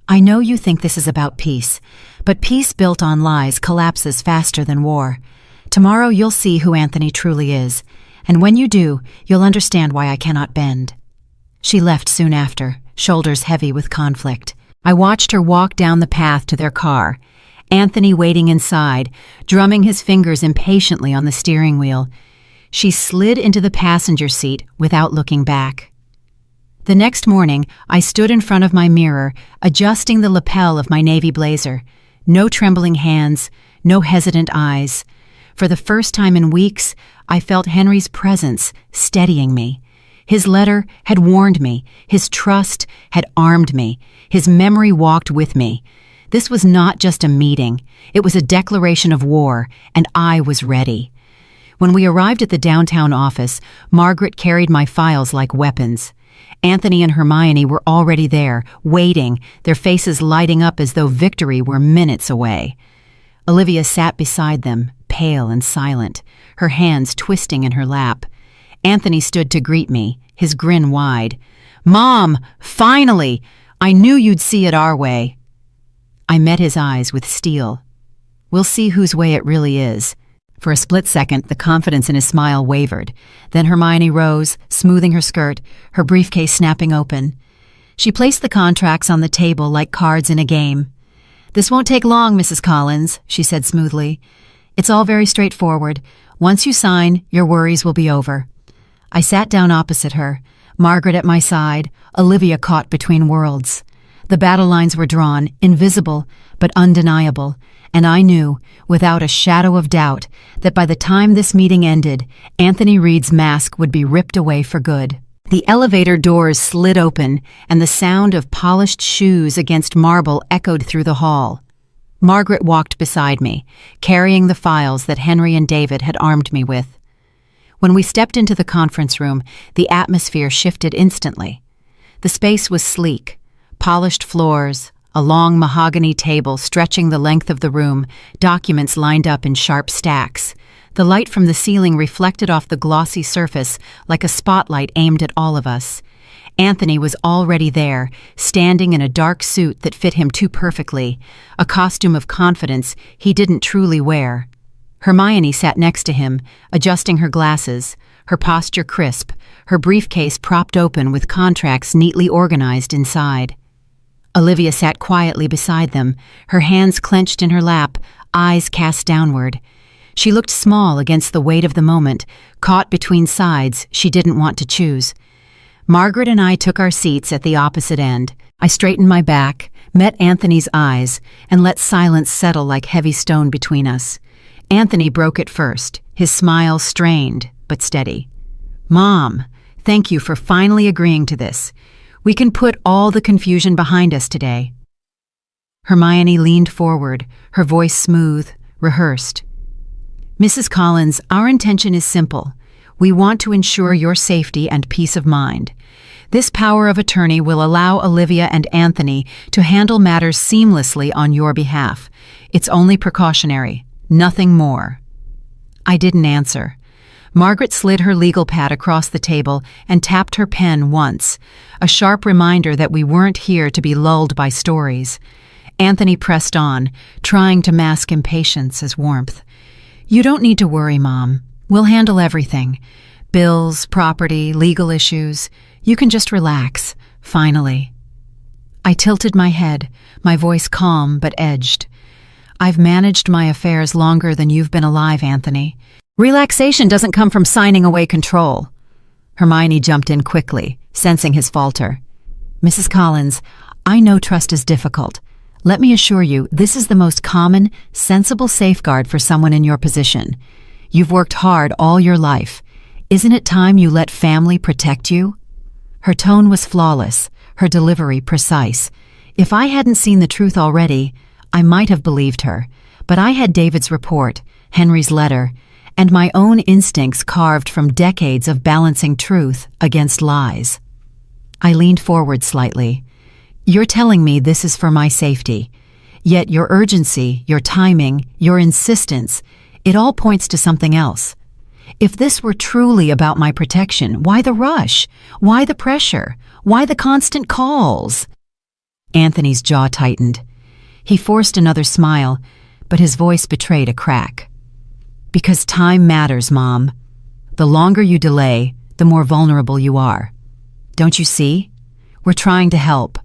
"I know you think this is about peace, but peace built on lies collapses faster than war. Tomorrow you'll see who Anthony truly is, and when you do, you'll understand why I cannot bend." She left soon after, shoulders heavy with conflict. I watched her walk down the path to their car, Anthony waiting inside, drumming his fingers impatiently on the steering wheel. She slid into the passenger seat without looking back. The next morning, I stood in front of my mirror, adjusting the lapel of my navy blazer. No trembling hands, no hesitant eyes. For the first time in weeks, I felt Henry's presence steadying me. His letter had warned me. His trust had armed me. His memory walked with me. This was not just a meeting. It was a declaration of war, and I was ready. When we arrived at the downtown office, Margaret carried my files like weapons. Anthony and Hermione were already there, waiting, their faces lighting up as though victory were minutes away. Olivia sat beside them, pale and silent, her hands twisting in her lap. Anthony stood to greet me, his grin wide. "Mom, finally! I knew you'd see it our way." I met his eyes with steel. "We'll see whose way it really is." For a split second, the confidence in his smile wavered. Then Hermione rose, smoothing her skirt, her briefcase snapping open. She placed the contracts on the table like cards in a game. "This won't take long, Mrs. Collins," she said smoothly. "It's all very straightforward. Once you sign, your worries will be over." I sat down opposite her, Margaret at my side, Olivia caught between worlds. The battle lines were drawn, invisible but undeniable, and I knew, without a shadow of doubt, that by the time this meeting ended, Anthony Reed's mask would be ripped away for good. The elevator doors slid open, and the sound of polished shoes against marble echoed through the hall. Margaret walked beside me, carrying the files that Henry and David had armed me with. When we stepped into the conference room, the atmosphere shifted instantly. The space was sleek, polished floors, a long mahogany table stretching the length of the room, documents lined up in sharp stacks. The light from the ceiling reflected off the glossy surface like a spotlight aimed at all of us. Anthony was already there, standing in a dark suit that fit him too perfectly, a costume of confidence he didn't truly wear. Hermione sat next to him, adjusting her glasses, her posture crisp, her briefcase propped open with contracts neatly organized inside. Olivia sat quietly beside them, her hands clenched in her lap, eyes cast downward. She looked small against the weight of the moment, caught between sides she didn't want to choose. Margaret and I took our seats at the opposite end. I straightened my back, met Anthony's eyes, and let silence settle like heavy stone between us. Anthony broke it first, his smile strained but steady. "Mom, thank you for finally agreeing to this. We can put all the confusion behind us today." Hermione leaned forward, her voice smooth, rehearsed. "Mrs. Collins, our intention is simple. We want to ensure your safety and peace of mind. This power of attorney will allow Olivia and Anthony to handle matters seamlessly on your behalf. It's only precautionary, nothing more." I didn't answer. Margaret slid her legal pad across the table and tapped her pen once, a sharp reminder that we weren't here to be lulled by stories. Anthony pressed on, trying to mask impatience as warmth. "You don't need to worry, Mom. We'll handle everything. Bills, property, legal issues. You can just relax, finally." I tilted my head, my voice calm but edged. "I've managed my affairs longer than you've been alive, Anthony. Relaxation doesn't come from signing away control." Hermione jumped in quickly, sensing his falter. "Mrs. Collins, I know trust is difficult. Let me assure you, this is the most common, sensible safeguard for someone in your position. You've worked hard all your life. Isn't it time you let family protect you?" Her tone was flawless, her delivery precise. If I hadn't seen the truth already, I might have believed her, but I had David's report, Henry's letter, and my own instincts carved from decades of balancing truth against lies. I leaned forward slightly. "You're telling me this is for my safety. Yet your urgency, your timing, your insistence, it all points to something else. If this were truly about my protection, why the rush? Why the pressure? Why the constant calls?" Anthony's jaw tightened. He forced another smile, but his voice betrayed a crack. "Because time matters, Mom. The longer you delay, the more vulnerable you are. Don't you see? We're trying to help."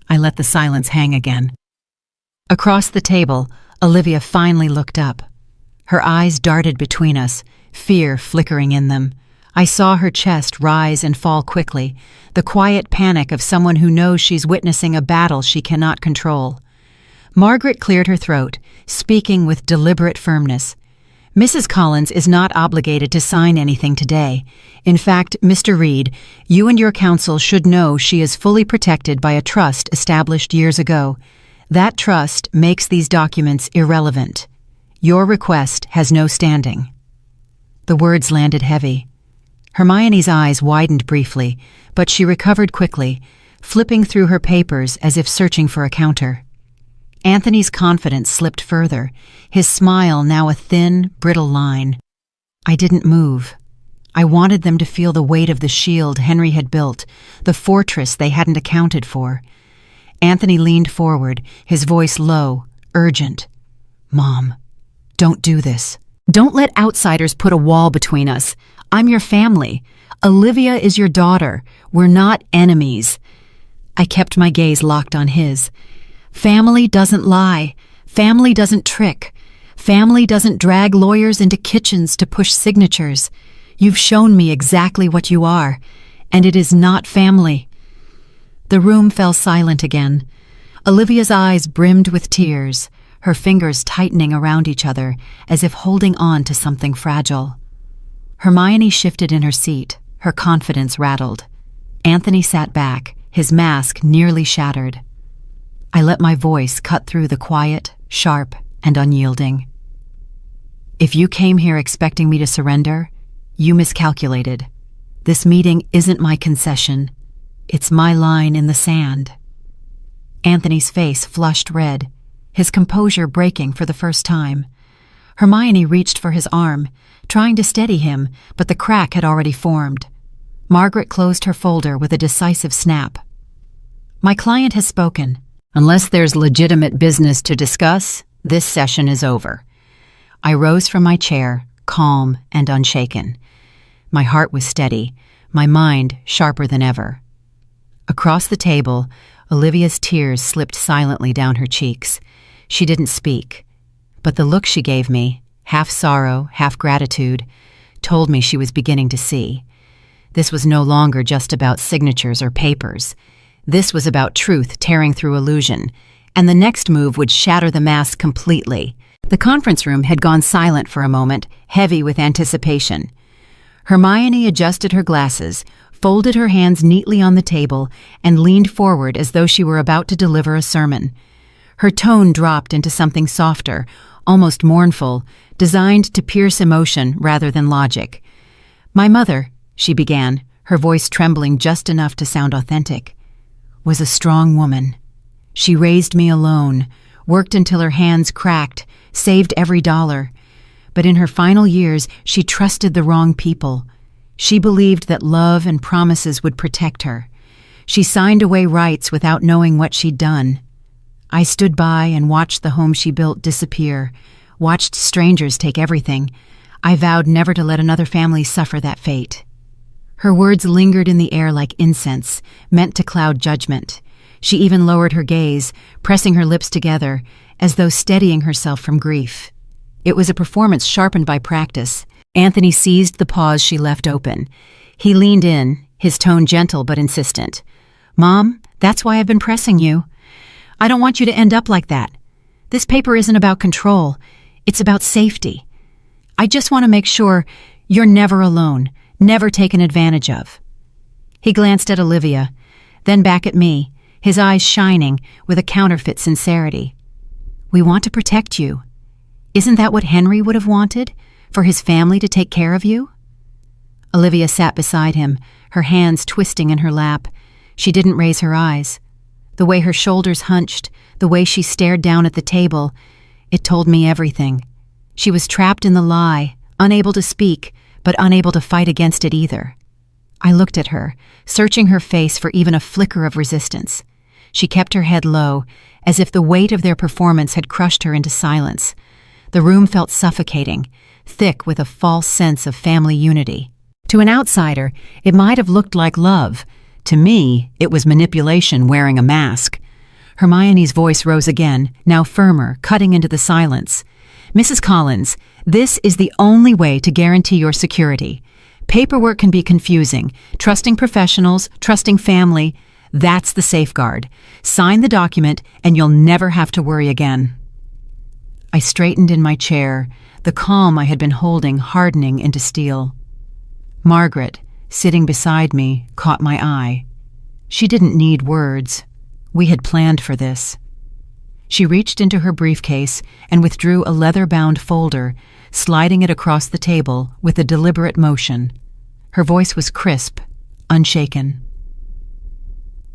I let the silence hang again. Across the table, Olivia finally looked up. Her eyes darted between us, fear flickering in them. I saw her chest rise and fall quickly, the quiet panic of someone who knows she's witnessing a battle she cannot control. Margaret cleared her throat, speaking with deliberate firmness. Mrs. Collins is not obligated to sign anything today. In fact, Mr. Reed, you and your counsel should know she is fully protected by a trust established years ago. That trust makes these documents irrelevant. Your request has no standing. The words landed heavy. Hermione's eyes widened briefly, but she recovered quickly, flipping through her papers as if searching for a counter. Anthony's confidence slipped further, his smile now a thin, brittle line. I didn't move. I wanted them to feel the weight of the shield Henry had built, the fortress they hadn't accounted for. Anthony leaned forward, his voice low, urgent. Mom, don't do this. Don't let outsiders put a wall between us. I'm your family. Olivia is your daughter. We're not enemies. I kept my gaze locked on his. Family doesn't lie. Family doesn't trick. Family doesn't drag lawyers into kitchens to push signatures. You've shown me exactly what you are, and it is not family. The room fell silent again. Olivia's eyes brimmed with tears, her fingers tightening around each other as if holding on to something fragile. Hermione shifted in her seat, her confidence rattled. Anthony sat back, his mask nearly shattered. I let my voice cut through the quiet, sharp, and unyielding. If you came here expecting me to surrender, you miscalculated. This meeting isn't my concession. It's my line in the sand. Anthony's face flushed red, his composure breaking for the first time. Hermione reached for his arm, trying to steady him, but the crack had already formed. Margaret closed her folder with a decisive snap. My client has spoken. Unless there's legitimate business to discuss, this session is over. I rose from my chair, calm and unshaken. My heart was steady, my mind sharper than ever. Across the table, Olivia's tears slipped silently down her cheeks. She didn't speak, but the look she gave me, half sorrow, half gratitude, told me she was beginning to see. This was no longer just about signatures or papers. This was about truth tearing through illusion, and the next move would shatter the mask completely. The conference room had gone silent for a moment, heavy with anticipation. Hermione adjusted her glasses, folded her hands neatly on the table, and leaned forward as though she were about to deliver a sermon. Her tone dropped into something softer, almost mournful, designed to pierce emotion rather than logic. My mother, she began, her voice trembling just enough to sound authentic, was a strong woman. She raised me alone, worked until her hands cracked, saved every dollar. But in her final years, she trusted the wrong people. She believed that love and promises would protect her. She signed away rights without knowing what she'd done. I stood by and watched the home she built disappear, watched strangers take everything. I vowed never to let another family suffer that fate. Her words lingered in the air like incense, meant to cloud judgment. She even lowered her gaze, pressing her lips together, as though steadying herself from grief. It was a performance sharpened by practice. Anthony seized the pause she left open. He leaned in, his tone gentle but insistent. Mom, that's why I've been pressing you. I don't want you to end up like that. This paper isn't about control. It's about safety. I just want to make sure you're never alone, never taken advantage of. He glanced at Olivia, then back at me, his eyes shining with a counterfeit sincerity. We want to protect you. Isn't that what Henry would have wanted? For his family to take care of you? Olivia sat beside him, her hands twisting in her lap. She didn't raise her eyes. The way her shoulders hunched, the way she stared down at the table, it told me everything. She was trapped in the lie, unable to speak, but unable to fight against it either. I looked at her, searching her face for even a flicker of resistance. She kept her head low, as if the weight of their performance had crushed her into silence. The room felt suffocating, thick with a false sense of family unity. To an outsider, it might have looked like love. To me, it was manipulation wearing a mask. Hermione's voice rose again, now firmer, cutting into the silence. Mrs. Collins, this is the only way to guarantee your security. Paperwork can be confusing. Trusting professionals, trusting family, that's the safeguard. Sign the document and you'll never have to worry again. I straightened in my chair, the calm I had been holding hardening into steel. Margaret, sitting beside me, caught my eye. She didn't need words. We had planned for this. She reached into her briefcase and withdrew a leather-bound folder, sliding it across the table with a deliberate motion. Her voice was crisp, unshaken.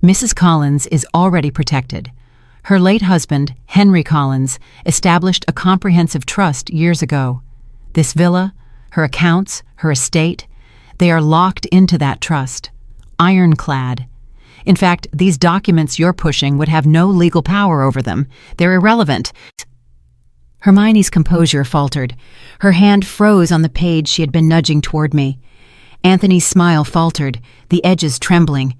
Mrs. Collins is already protected. Her late husband, Henry Collins, established a comprehensive trust years ago. This villa, her accounts, her estate, they are locked into that trust, ironclad. In fact, these documents you're pushing would have no legal power over them. They're irrelevant. Hermione's composure faltered. Her hand froze on the page she had been nudging toward me. Anthony's smile faltered, the edges trembling.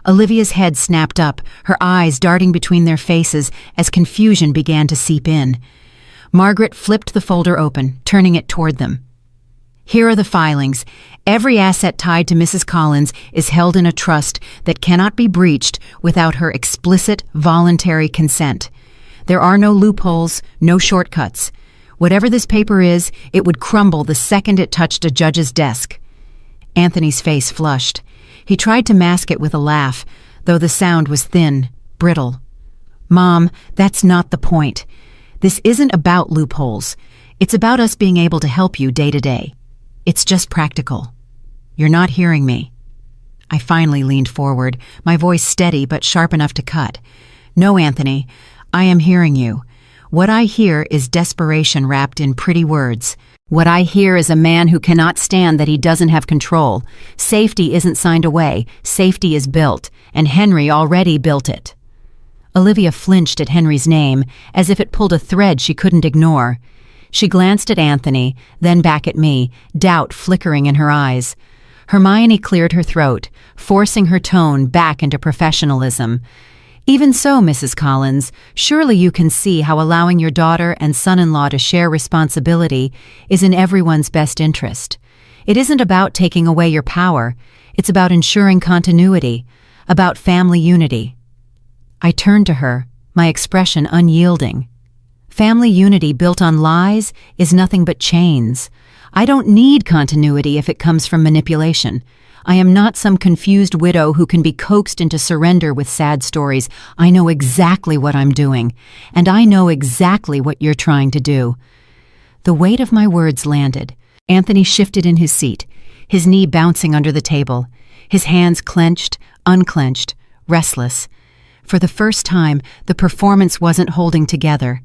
Olivia's head snapped up, her eyes darting between their faces as confusion began to seep in. Margaret flipped the folder open, turning it toward them. Here are the filings. Every asset tied to Mrs. Collins is held in a trust that cannot be breached without her explicit, voluntary consent. There are no loopholes, no shortcuts. Whatever this paper is, it would crumble the second it touched a judge's desk. Anthony's face flushed. He tried to mask it with a laugh, though the sound was thin, brittle. Mom, that's not the point. This isn't about loopholes. It's about us being able to help you day to day. It's just practical. You're not hearing me. I finally leaned forward, my voice steady but sharp enough to cut. No, Anthony, I am hearing you. What I hear is desperation wrapped in pretty words. What I hear is a man who cannot stand that he doesn't have control. Safety isn't signed away, safety is built, and Henry already built it. Olivia flinched at Henry's name, as if it pulled a thread she couldn't ignore. She glanced at Anthony, then back at me, doubt flickering in her eyes. Hermione cleared her throat, forcing her tone back into professionalism. Even so, Mrs. Collins, surely you can see how allowing your daughter and son-in-law to share responsibility is in everyone's best interest. It isn't about taking away your power. It's about ensuring continuity, about family unity. I turned to her, my expression unyielding. Family unity built on lies is nothing but chains. I don't need continuity if it comes from manipulation. I am not some confused widow who can be coaxed into surrender with sad stories. I know exactly what I'm doing, and I know exactly what you're trying to do. The weight of my words landed. Anthony shifted in his seat, his knee bouncing under the table, his hands clenched, unclenched, restless. For the first time, the performance wasn't holding together.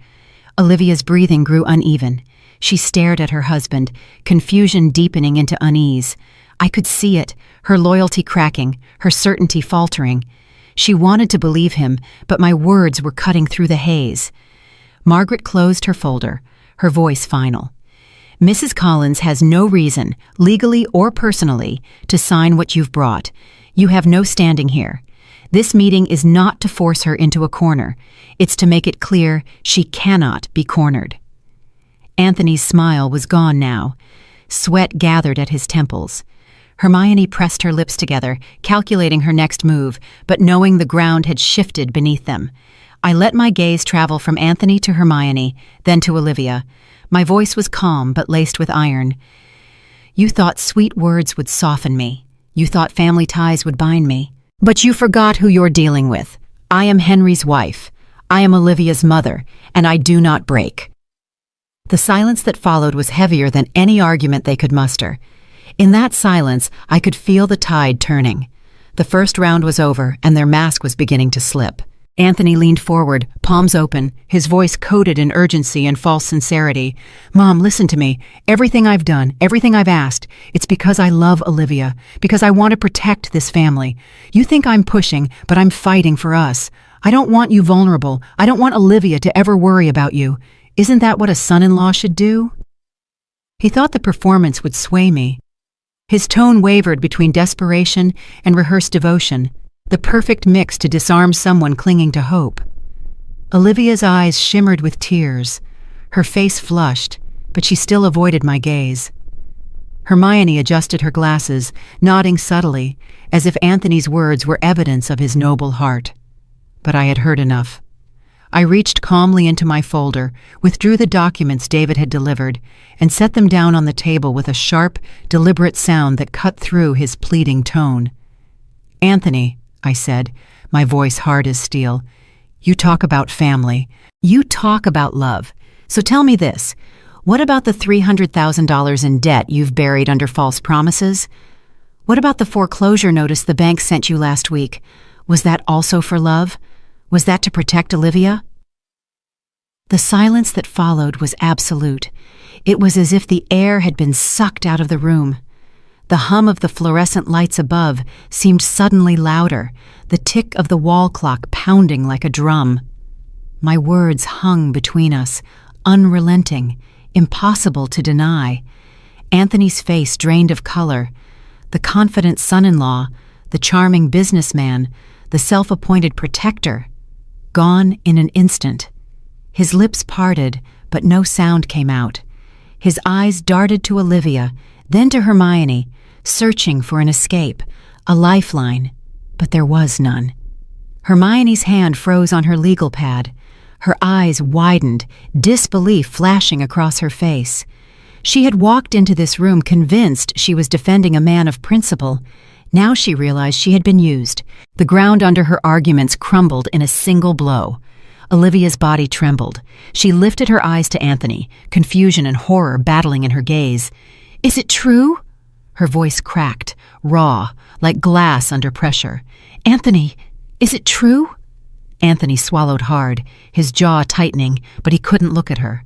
Olivia's breathing grew uneven. She stared at her husband, confusion deepening into unease. I could see it, her loyalty cracking, her certainty faltering. She wanted to believe him, but my words were cutting through the haze. Margaret closed her folder, her voice final. Mrs. Collins has no reason, legally or personally, to sign what you've brought. You have no standing here. This meeting is not to force her into a corner. It's to make it clear she cannot be cornered. Anthony's smile was gone now. Sweat gathered at his temples. Hermione pressed her lips together, calculating her next move, but knowing the ground had shifted beneath them. I let my gaze travel from Anthony to Hermione, then to Olivia. My voice was calm but laced with iron. You thought sweet words would soften me. You thought family ties would bind me. But you forgot who you're dealing with. I am Henry's wife. I am Olivia's mother, and I do not break. The silence that followed was heavier than any argument they could muster. In that silence, I could feel the tide turning. The first round was over, and their mask was beginning to slip. Anthony leaned forward, palms open, his voice coated in urgency and false sincerity. Mom, listen to me. Everything I've done, everything I've asked, it's because I love Olivia, because I want to protect this family. You think I'm pushing, but I'm fighting for us. I don't want you vulnerable. I don't want Olivia to ever worry about you. Isn't that what a son-in-law should do? He thought the performance would sway me. His tone wavered between desperation and rehearsed devotion, the perfect mix to disarm someone clinging to hope. Olivia's eyes shimmered with tears. Her face flushed, but she still avoided my gaze. Hermione adjusted her glasses, nodding subtly, as if Anthony's words were evidence of his noble heart. But I had heard enough. I reached calmly into my folder, withdrew the documents David had delivered, and set them down on the table with a sharp, deliberate sound that cut through his pleading tone. "Anthony," I said, my voice hard as steel, "you talk about family. You talk about love. So tell me this. What about the $300,000 in debt you've buried under false promises? What about the foreclosure notice the bank sent you last week? Was that also for love? Was that to protect Olivia?" The silence that followed was absolute. It was as if the air had been sucked out of the room. The hum of the fluorescent lights above seemed suddenly louder, the tick of the wall clock pounding like a drum. My words hung between us, unrelenting, impossible to deny. Anthony's face drained of color. The confident son-in-law, the charming businessman, the self-appointed protector, gone in an instant. His lips parted, but no sound came out. His eyes darted to Olivia, then to Hermione, searching for an escape, a lifeline, but there was none. Hermione's hand froze on her legal pad. Her eyes widened, disbelief flashing across her face. She had walked into this room convinced she was defending a man of principle. Now she realized she had been used. The ground under her arguments crumbled in a single blow. Olivia's body trembled. She lifted her eyes to Anthony, confusion and horror battling in her gaze. "Is it true?" Her voice cracked, raw, like glass under pressure. "Anthony, is it true?" Anthony swallowed hard, his jaw tightening, but he couldn't look at her.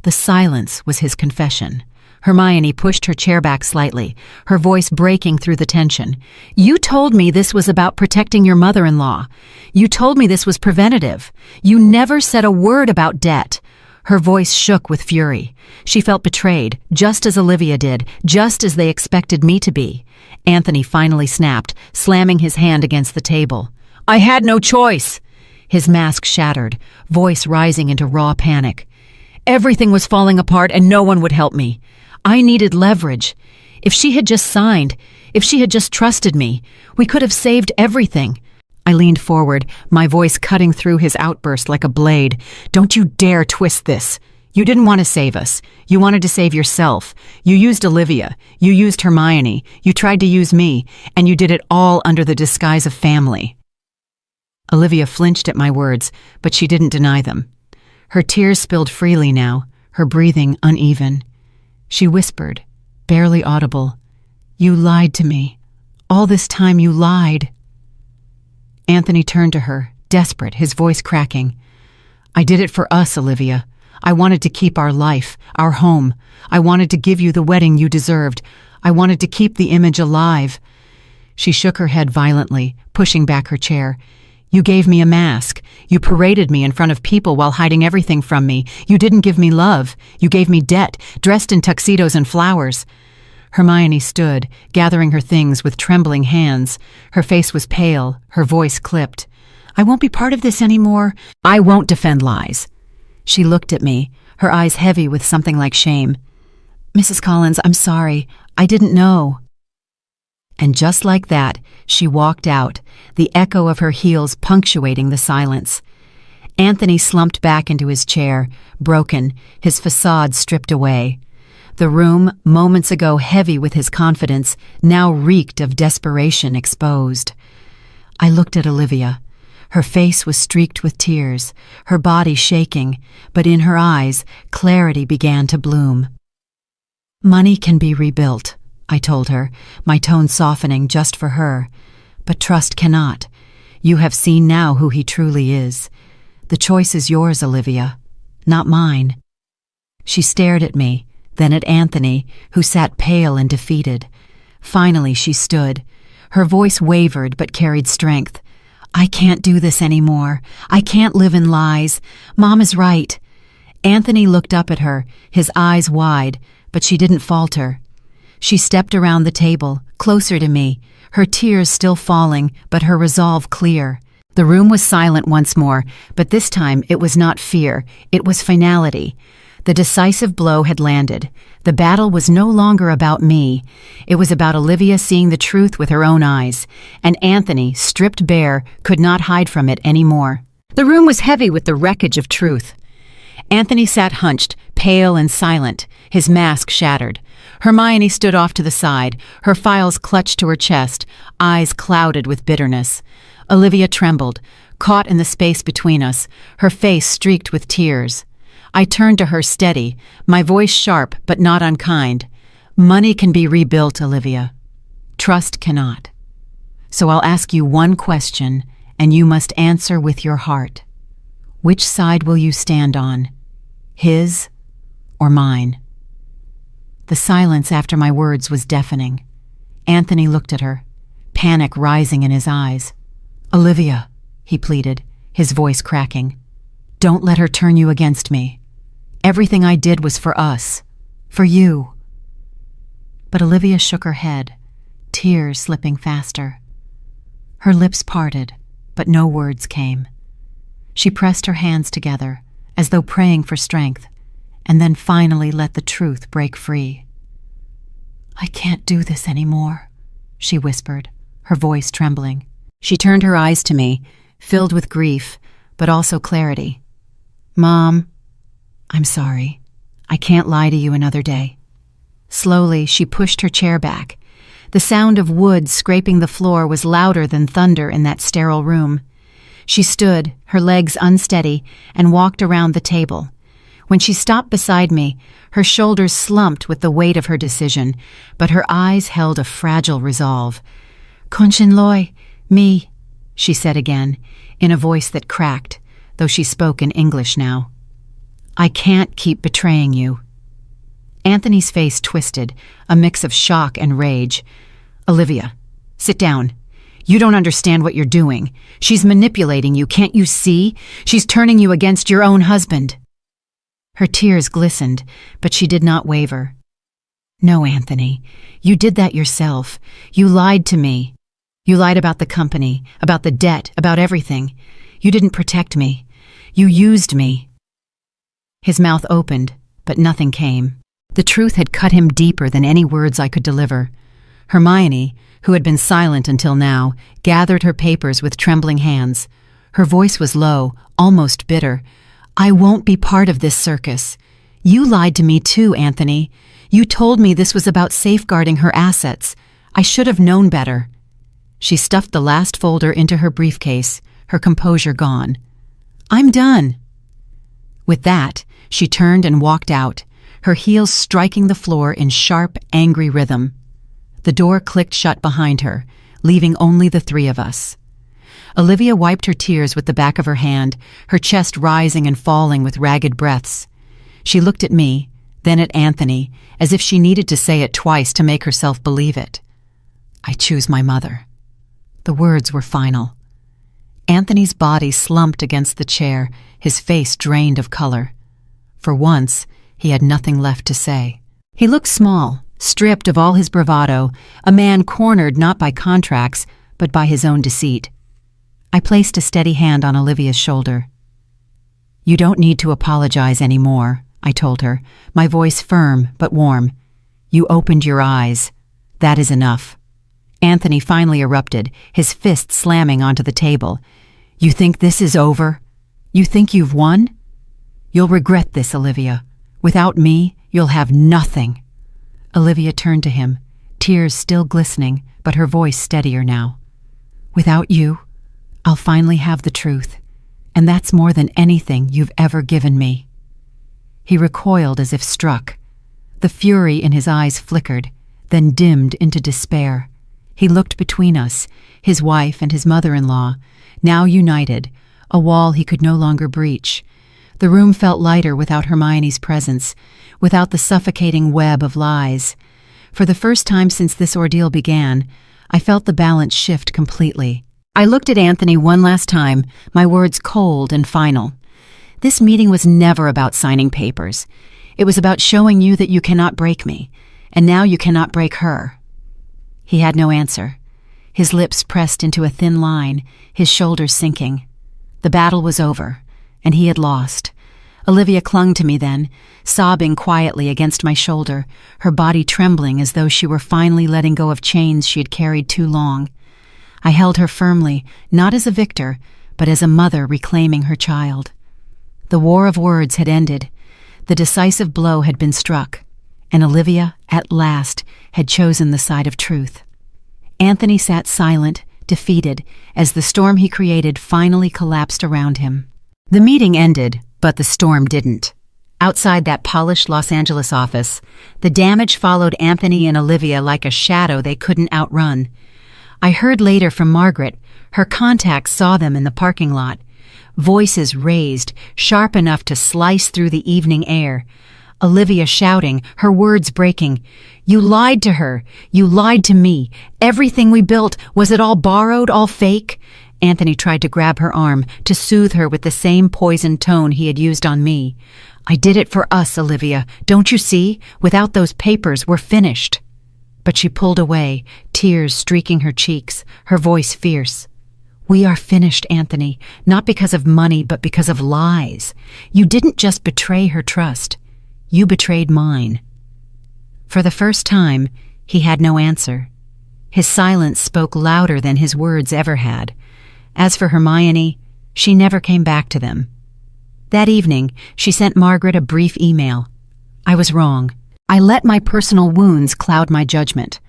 The silence was his confession. Hermione pushed her chair back slightly, her voice breaking through the tension. "You told me this was about protecting your mother-in-law. You told me this was preventative. You never said a word about debt." Her voice shook with fury. She felt betrayed, just as Olivia did, just as they expected me to be. Anthony finally snapped, slamming his hand against the table. "I had no choice." His mask shattered, voice rising into raw panic. "Everything was falling apart and no one would help me. I needed leverage. If she had just signed, if she had just trusted me, we could have saved everything." I leaned forward, my voice cutting through his outburst like a blade. "Don't you dare twist this. You didn't want to save us. You wanted to save yourself. You used Olivia. You used Hermione. You tried to use me. And you did it all under the disguise of family." Olivia flinched at my words, but she didn't deny them. Her tears spilled freely now, her breathing uneven. She whispered, barely audible, "You lied to me. All this time you lied." Anthony turned to her, desperate, his voice cracking. "I did it for us, Olivia. I wanted to keep our life, our home. I wanted to give you the wedding you deserved. I wanted to keep the image alive." She shook her head violently, pushing back her chair. "You gave me a mask. You paraded me in front of people while hiding everything from me. You didn't give me love. You gave me debt, dressed in tuxedos and flowers." Hermione stood, gathering her things with trembling hands. Her face was pale, her voice clipped. "I won't be part of this anymore. I won't defend lies." She looked at me, her eyes heavy with something like shame. "Mrs. Collins, I'm sorry. I didn't know." And just like that, she walked out, the echo of her heels punctuating the silence. Anthony slumped back into his chair, broken, his facade stripped away. The room, moments ago heavy with his confidence, now reeked of desperation exposed. I looked at Olivia. Her face was streaked with tears, her body shaking, but in her eyes, clarity began to bloom. "Money can be rebuilt," I told her, my tone softening just for her. "But trust cannot. You have seen now who he truly is. The choice is yours, Olivia, not mine." She stared at me, then at Anthony, who sat pale and defeated. Finally she stood. Her voice wavered but carried strength. "I can't do this anymore. I can't live in lies. Mom is right." Anthony looked up at her, his eyes wide, but she didn't falter. She stepped around the table, closer to me, her tears still falling, but her resolve clear. The room was silent once more, but this time it was not fear, it was finality. The decisive blow had landed. The battle was no longer about me. It was about Olivia seeing the truth with her own eyes, and Anthony, stripped bare, could not hide from it anymore. The room was heavy with the wreckage of truth. Anthony sat hunched, pale and silent, his mask shattered. Hermione stood off to the side, her files clutched to her chest, eyes clouded with bitterness. Olivia trembled, caught in the space between us, her face streaked with tears. I turned to her steady, my voice sharp but not unkind. Money can be rebuilt, Olivia. Trust cannot. So I'll ask you one question, and you must answer with your heart. Which side will you stand on? His or mine? The silence after my words was deafening. Anthony looked at her, panic rising in his eyes. Olivia, he pleaded, his voice cracking. Don't let her turn you against me. Everything I did was for us, for you. But Olivia shook her head, tears slipping faster. Her lips parted, but no words came. She pressed her hands together, as though praying for strength, and then finally let the truth break free. I can't do this anymore, she whispered, her voice trembling. She turned her eyes to me, filled with grief, but also clarity. Mom, I'm sorry. I can't lie to you another day. Slowly, she pushed her chair back. The sound of wood scraping the floor was louder than thunder in that sterile room. She stood, her legs unsteady, and walked around the table. When she stopped beside me, her shoulders slumped with the weight of her decision, but her eyes held a fragile resolve. Conchinloy, me, she said again, in a voice that cracked, though she spoke in English now. I can't keep betraying you. Anthony's face twisted, a mix of shock and rage. Olivia, sit down. You don't understand what you're doing. She's manipulating you, can't you see? She's turning you against your own husband. Her tears glistened, but she did not waver. No, Anthony, you did that yourself. You lied to me. You lied about the company, about the debt, about everything. You didn't protect me. You used me. His mouth opened, but nothing came. The truth had cut him deeper than any words I could deliver. Hermione, who had been silent until now, gathered her papers with trembling hands. Her voice was low, almost bitter. I won't be part of this circus. You lied to me too, Anthony. You told me this was about safeguarding her assets. I should have known better. She stuffed the last folder into her briefcase, her composure gone. I'm done. With that, she turned and walked out, her heels striking the floor in sharp, angry rhythm. The door clicked shut behind her, leaving only the three of us. Olivia wiped her tears with the back of her hand, her chest rising and falling with ragged breaths. She looked at me, then at Anthony, as if she needed to say it twice to make herself believe it. I choose my mother. The words were final. Anthony's body slumped against the chair, his face drained of color. For once, he had nothing left to say. He looked small, stripped of all his bravado, a man cornered not by contracts, but by his own deceit. I placed a steady hand on Olivia's shoulder. You don't need to apologize anymore, I told her, my voice firm but warm. You opened your eyes. That is enough. Anthony finally erupted, his fist slamming onto the table. You think this is over? You think you've won? You'll regret this, Olivia. Without me, you'll have nothing. Olivia turned to him, tears still glistening, but her voice steadier now. Without you, I'll finally have the truth, and that's more than anything you've ever given me. He recoiled as if struck. The fury in his eyes flickered, then dimmed into despair. He looked between us, his wife and his mother-in-law, now united, a wall he could no longer breach. The room felt lighter without Hermione's presence, without the suffocating web of lies. For the first time since this ordeal began, I felt the balance shift completely. I looked at Anthony one last time, my words cold and final. This meeting was never about signing papers. It was about showing you that you cannot break me, and now you cannot break her. He had no answer. His lips pressed into a thin line, his shoulders sinking. The battle was over, and he had lost. Olivia clung to me then, sobbing quietly against my shoulder, her body trembling as though she were finally letting go of chains she had carried too long. I held her firmly, not as a victor, but as a mother reclaiming her child. The war of words had ended. The decisive blow had been struck, and Olivia, at last, had chosen the side of truth. Anthony sat silent, defeated, as the storm he created finally collapsed around him. The meeting ended, but the storm didn't. Outside that polished Los Angeles office, the damage followed Anthony and Olivia like a shadow they couldn't outrun. I heard later from Margaret, her contacts saw them in the parking lot, voices raised, sharp enough to slice through the evening air. Olivia shouting, her words breaking. "You lied to her. You lied to me. Everything we built, was it all borrowed, all fake?" Anthony tried to grab her arm, to soothe her with the same poisoned tone he had used on me. "I did it for us, Olivia. Don't you see? Without those papers, we're finished." But she pulled away, tears streaking her cheeks, her voice fierce. "We are finished, Anthony, not because of money, but because of lies. You didn't just betray her trust. You betrayed mine." For the first time, he had no answer. His silence spoke louder than his words ever had. As for Hermione, she never came back to them. That evening, she sent Margaret a brief email. "I was wrong. I let my personal wounds cloud my judgment.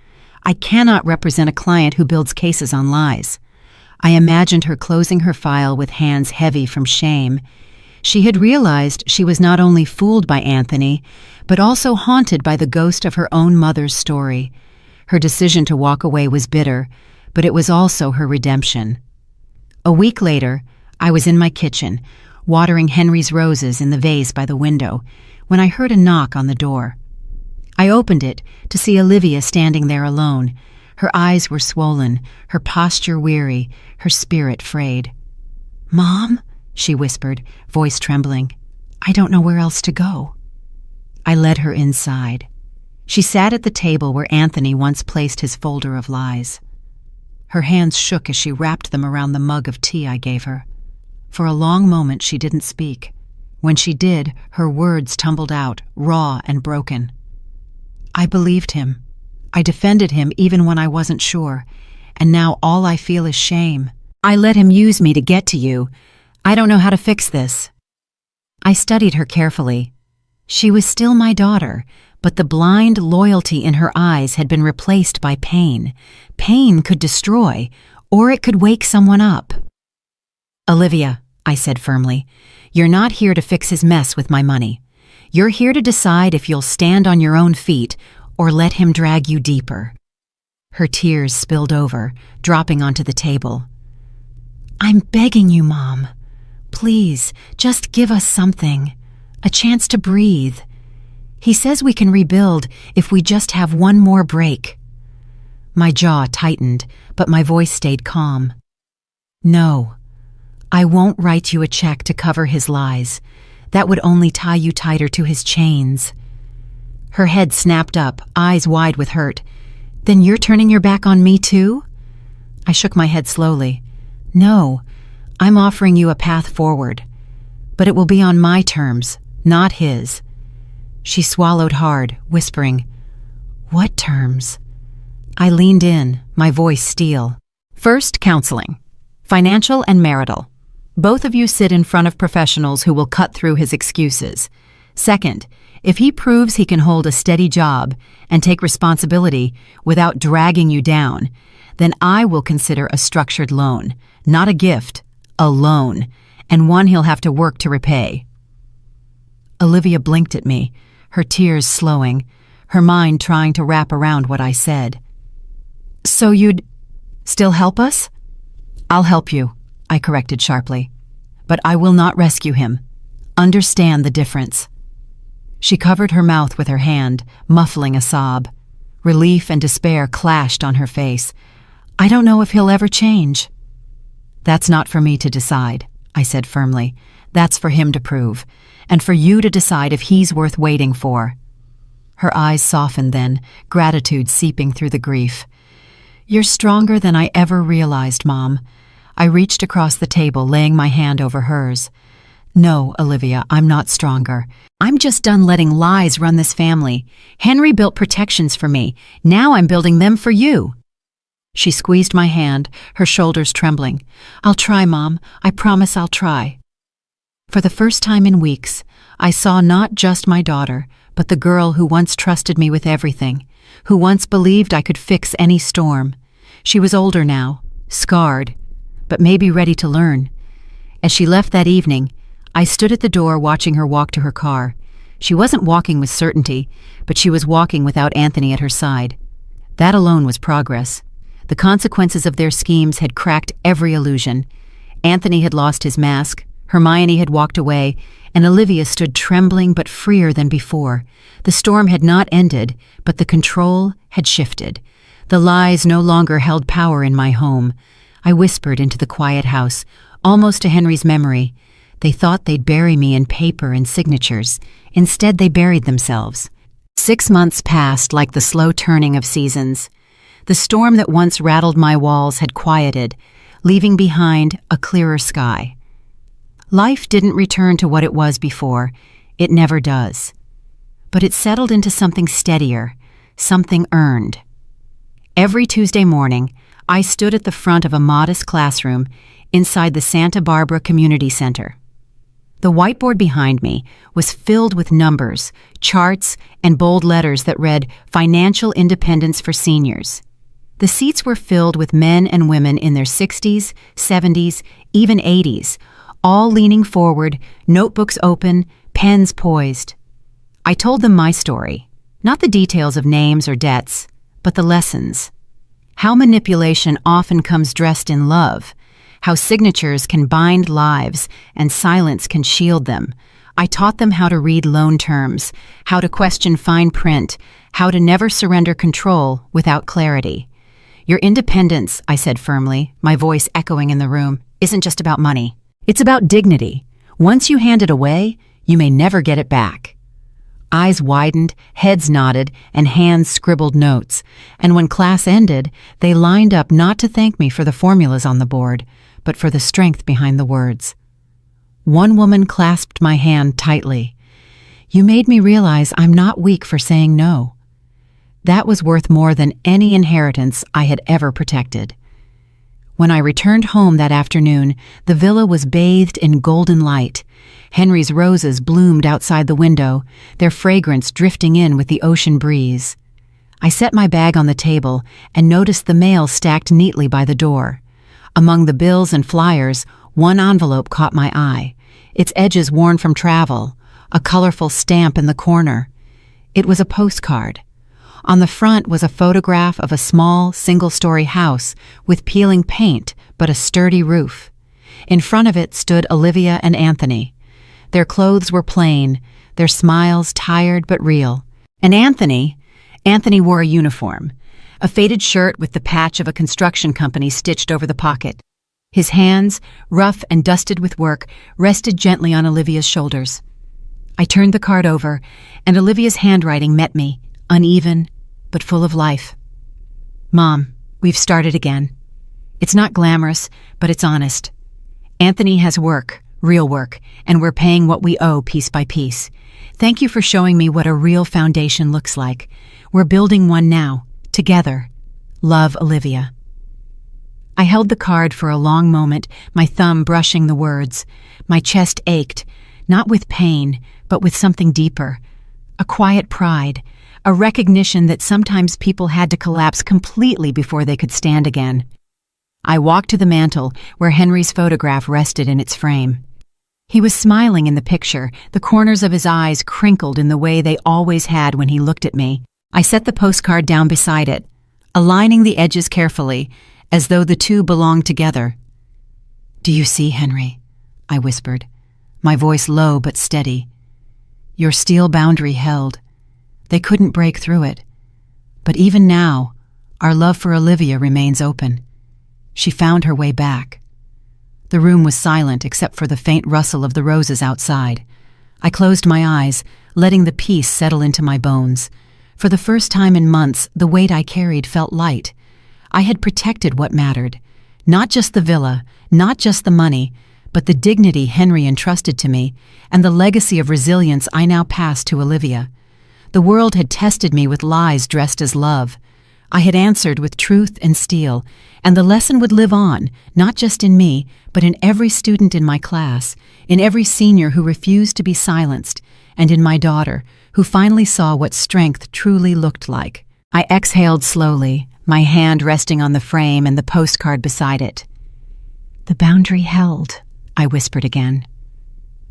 I cannot represent a client who builds cases on lies." I imagined her closing her file with hands heavy from shame. She had realized she was not only fooled by Anthony, but also haunted by the ghost of her own mother's story. Her decision to walk away was bitter, but it was also her redemption. A week later, I was in my kitchen, watering Henry's roses in the vase by the window, when I heard a knock on the door. I opened it to see Olivia standing there alone. Her eyes were swollen, her posture weary, her spirit frayed. "Mom?" she whispered, voice trembling. "I don't know where else to go." I led her inside. She sat at the table where Anthony once placed his folder of lies. Her hands shook as she wrapped them around the mug of tea I gave her. For a long moment she didn't speak. When she did, her words tumbled out, raw and broken. "I believed him. I defended him even when I wasn't sure, and now all I feel is shame. I let him use me to get to you. I don't know how to fix this." I studied her carefully. She was still my daughter, but the blind loyalty in her eyes had been replaced by pain. Pain could destroy, or it could wake someone up. "Olivia," I said firmly, "you're not here to fix his mess with my money. You're here to decide if you'll stand on your own feet or let him drag you deeper." Her tears spilled over, dropping onto the table. "I'm begging you, Mom. Please, just give us something. A chance to breathe. He says we can rebuild if we just have one more break." My jaw tightened, but my voice stayed calm. "No, I won't write you a check to cover his lies. That would only tie you tighter to his chains." Her head snapped up, eyes wide with hurt. "Then you're turning your back on me too?" I shook my head slowly. "No, I'm offering you a path forward. But it will be on my terms, not his." She swallowed hard, whispering, "What terms?" I leaned in, my voice steel. "First, counseling. Financial and marital. Both of you sit in front of professionals who will cut through his excuses. Second, if he proves he can hold a steady job and take responsibility without dragging you down, then I will consider a structured loan, not a gift, a loan, and one he'll have to work to repay." Olivia blinked at me, her tears slowing, her mind trying to wrap around what I said. "So you'd still help us?" "I'll help you," I corrected sharply. "But I will not rescue him. Understand the difference." She covered her mouth with her hand, muffling a sob. Relief and despair clashed on her face. "I don't know if he'll ever change." "That's not for me to decide," I said firmly. "That's for him to prove, and for you to decide if he's worth waiting for." Her eyes softened then, gratitude seeping through the grief. "You're stronger than I ever realized, Mom." I reached across the table, laying my hand over hers. No, Olivia, I'm not stronger. I'm just done letting lies run this family. Henry built protections for me. Now I'm building them for you. She squeezed my hand, her shoulders trembling. I'll try, Mom. I promise I'll try. For the first time in weeks, I saw not just my daughter, but the girl who once trusted me with everything, who once believed I could fix any storm. She was older now, scarred, but maybe ready to learn. As she left that evening, I stood at the door watching her walk to her car. She wasn't walking with certainty, but she was walking without Anthony at her side. That alone was progress. The consequences of their schemes had cracked every illusion. Anthony had lost his mask, Hermione had walked away, and Olivia stood trembling but freer than before. The storm had not ended, but the control had shifted. The lies no longer held power in my home. I whispered into the quiet house, almost to Henry's memory. They thought they'd bury me in paper and signatures. Instead, they buried themselves. 6 months passed like the slow turning of seasons. The storm that once rattled my walls had quieted, leaving behind a clearer sky. Life didn't return to what it was before. It never does. But it settled into something steadier, something earned. Every Tuesday morning, I stood at the front of a modest classroom inside the Santa Barbara Community Center. The whiteboard behind me was filled with numbers, charts, and bold letters that read, "Financial Independence for Seniors." The seats were filled with men and women in their 60s, 70s, even 80s, all leaning forward, notebooks open, pens poised. I told them my story, not the details of names or debts, but the lessons. How manipulation often comes dressed in love, how signatures can bind lives and silence can shield them. I taught them how to read loan terms, how to question fine print, how to never surrender control without clarity. Your independence, I said firmly, my voice echoing in the room, isn't just about money. It's about dignity. Once you hand it away, you may never get it back. Eyes widened, heads nodded, and hands scribbled notes. And when class ended, they lined up not to thank me for the formulas on the board, but for the strength behind the words. One woman clasped my hand tightly. "You made me realize I'm not weak for saying no." That was worth more than any inheritance I had ever protected. When I returned home that afternoon, the villa was bathed in golden light. Henry's roses bloomed outside the window, their fragrance drifting in with the ocean breeze. I set my bag on the table and noticed the mail stacked neatly by the door. Among the bills and flyers, one envelope caught my eye, its edges worn from travel, a colorful stamp in the corner. It was a postcard. On the front was a photograph of a small, single-story house with peeling paint but a sturdy roof. In front of it stood Olivia and Anthony. Their clothes were plain, their smiles tired but real. And Anthony wore a uniform, a faded shirt with the patch of a construction company stitched over the pocket. His hands, rough and dusted with work, rested gently on Olivia's shoulders. I turned the card over, and Olivia's handwriting met me, uneven, but full of life. "Mom, we've started again. It's not glamorous, but it's honest. Anthony has work, real work, and we're paying what we owe piece by piece. Thank you for showing me what a real foundation looks like. We're building one now, together. Love, Olivia." I held the card for a long moment, my thumb brushing the words. My chest ached, not with pain, but with something deeper. A quiet pride, a recognition that sometimes people had to collapse completely before they could stand again. I walked to the mantel where Henry's photograph rested in its frame. He was smiling in the picture, the corners of his eyes crinkled in the way they always had when he looked at me. I set the postcard down beside it, aligning the edges carefully, as though the two belonged together. "Do you see, Henry?" I whispered, my voice low but steady. "Your steel boundary held. They couldn't break through it. But even now, our love for Olivia remains open. She found her way back." The room was silent except for the faint rustle of the roses outside. I closed my eyes, letting the peace settle into my bones. For the first time in months, the weight I carried felt light. I had protected what mattered. Not just the villa, not just the money, but the dignity Henry entrusted to me, and the legacy of resilience I now pass to Olivia. The world had tested me with lies dressed as love. I had answered with truth and steel, and the lesson would live on, not just in me, but in every student in my class, in every senior who refused to be silenced, and in my daughter, who finally saw what strength truly looked like. I exhaled slowly, my hand resting on the frame and the postcard beside it. "The boundary held," I whispered again.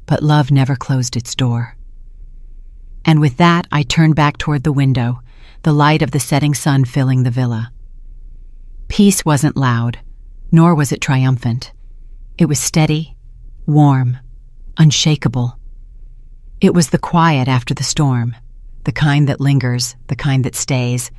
But love never closed its door. And with that, I turned back toward the window, the light of the setting sun filling the villa. Peace wasn't loud, nor was it triumphant. It was steady, warm, unshakable. It was the quiet after the storm, the kind that lingers, the kind that stays,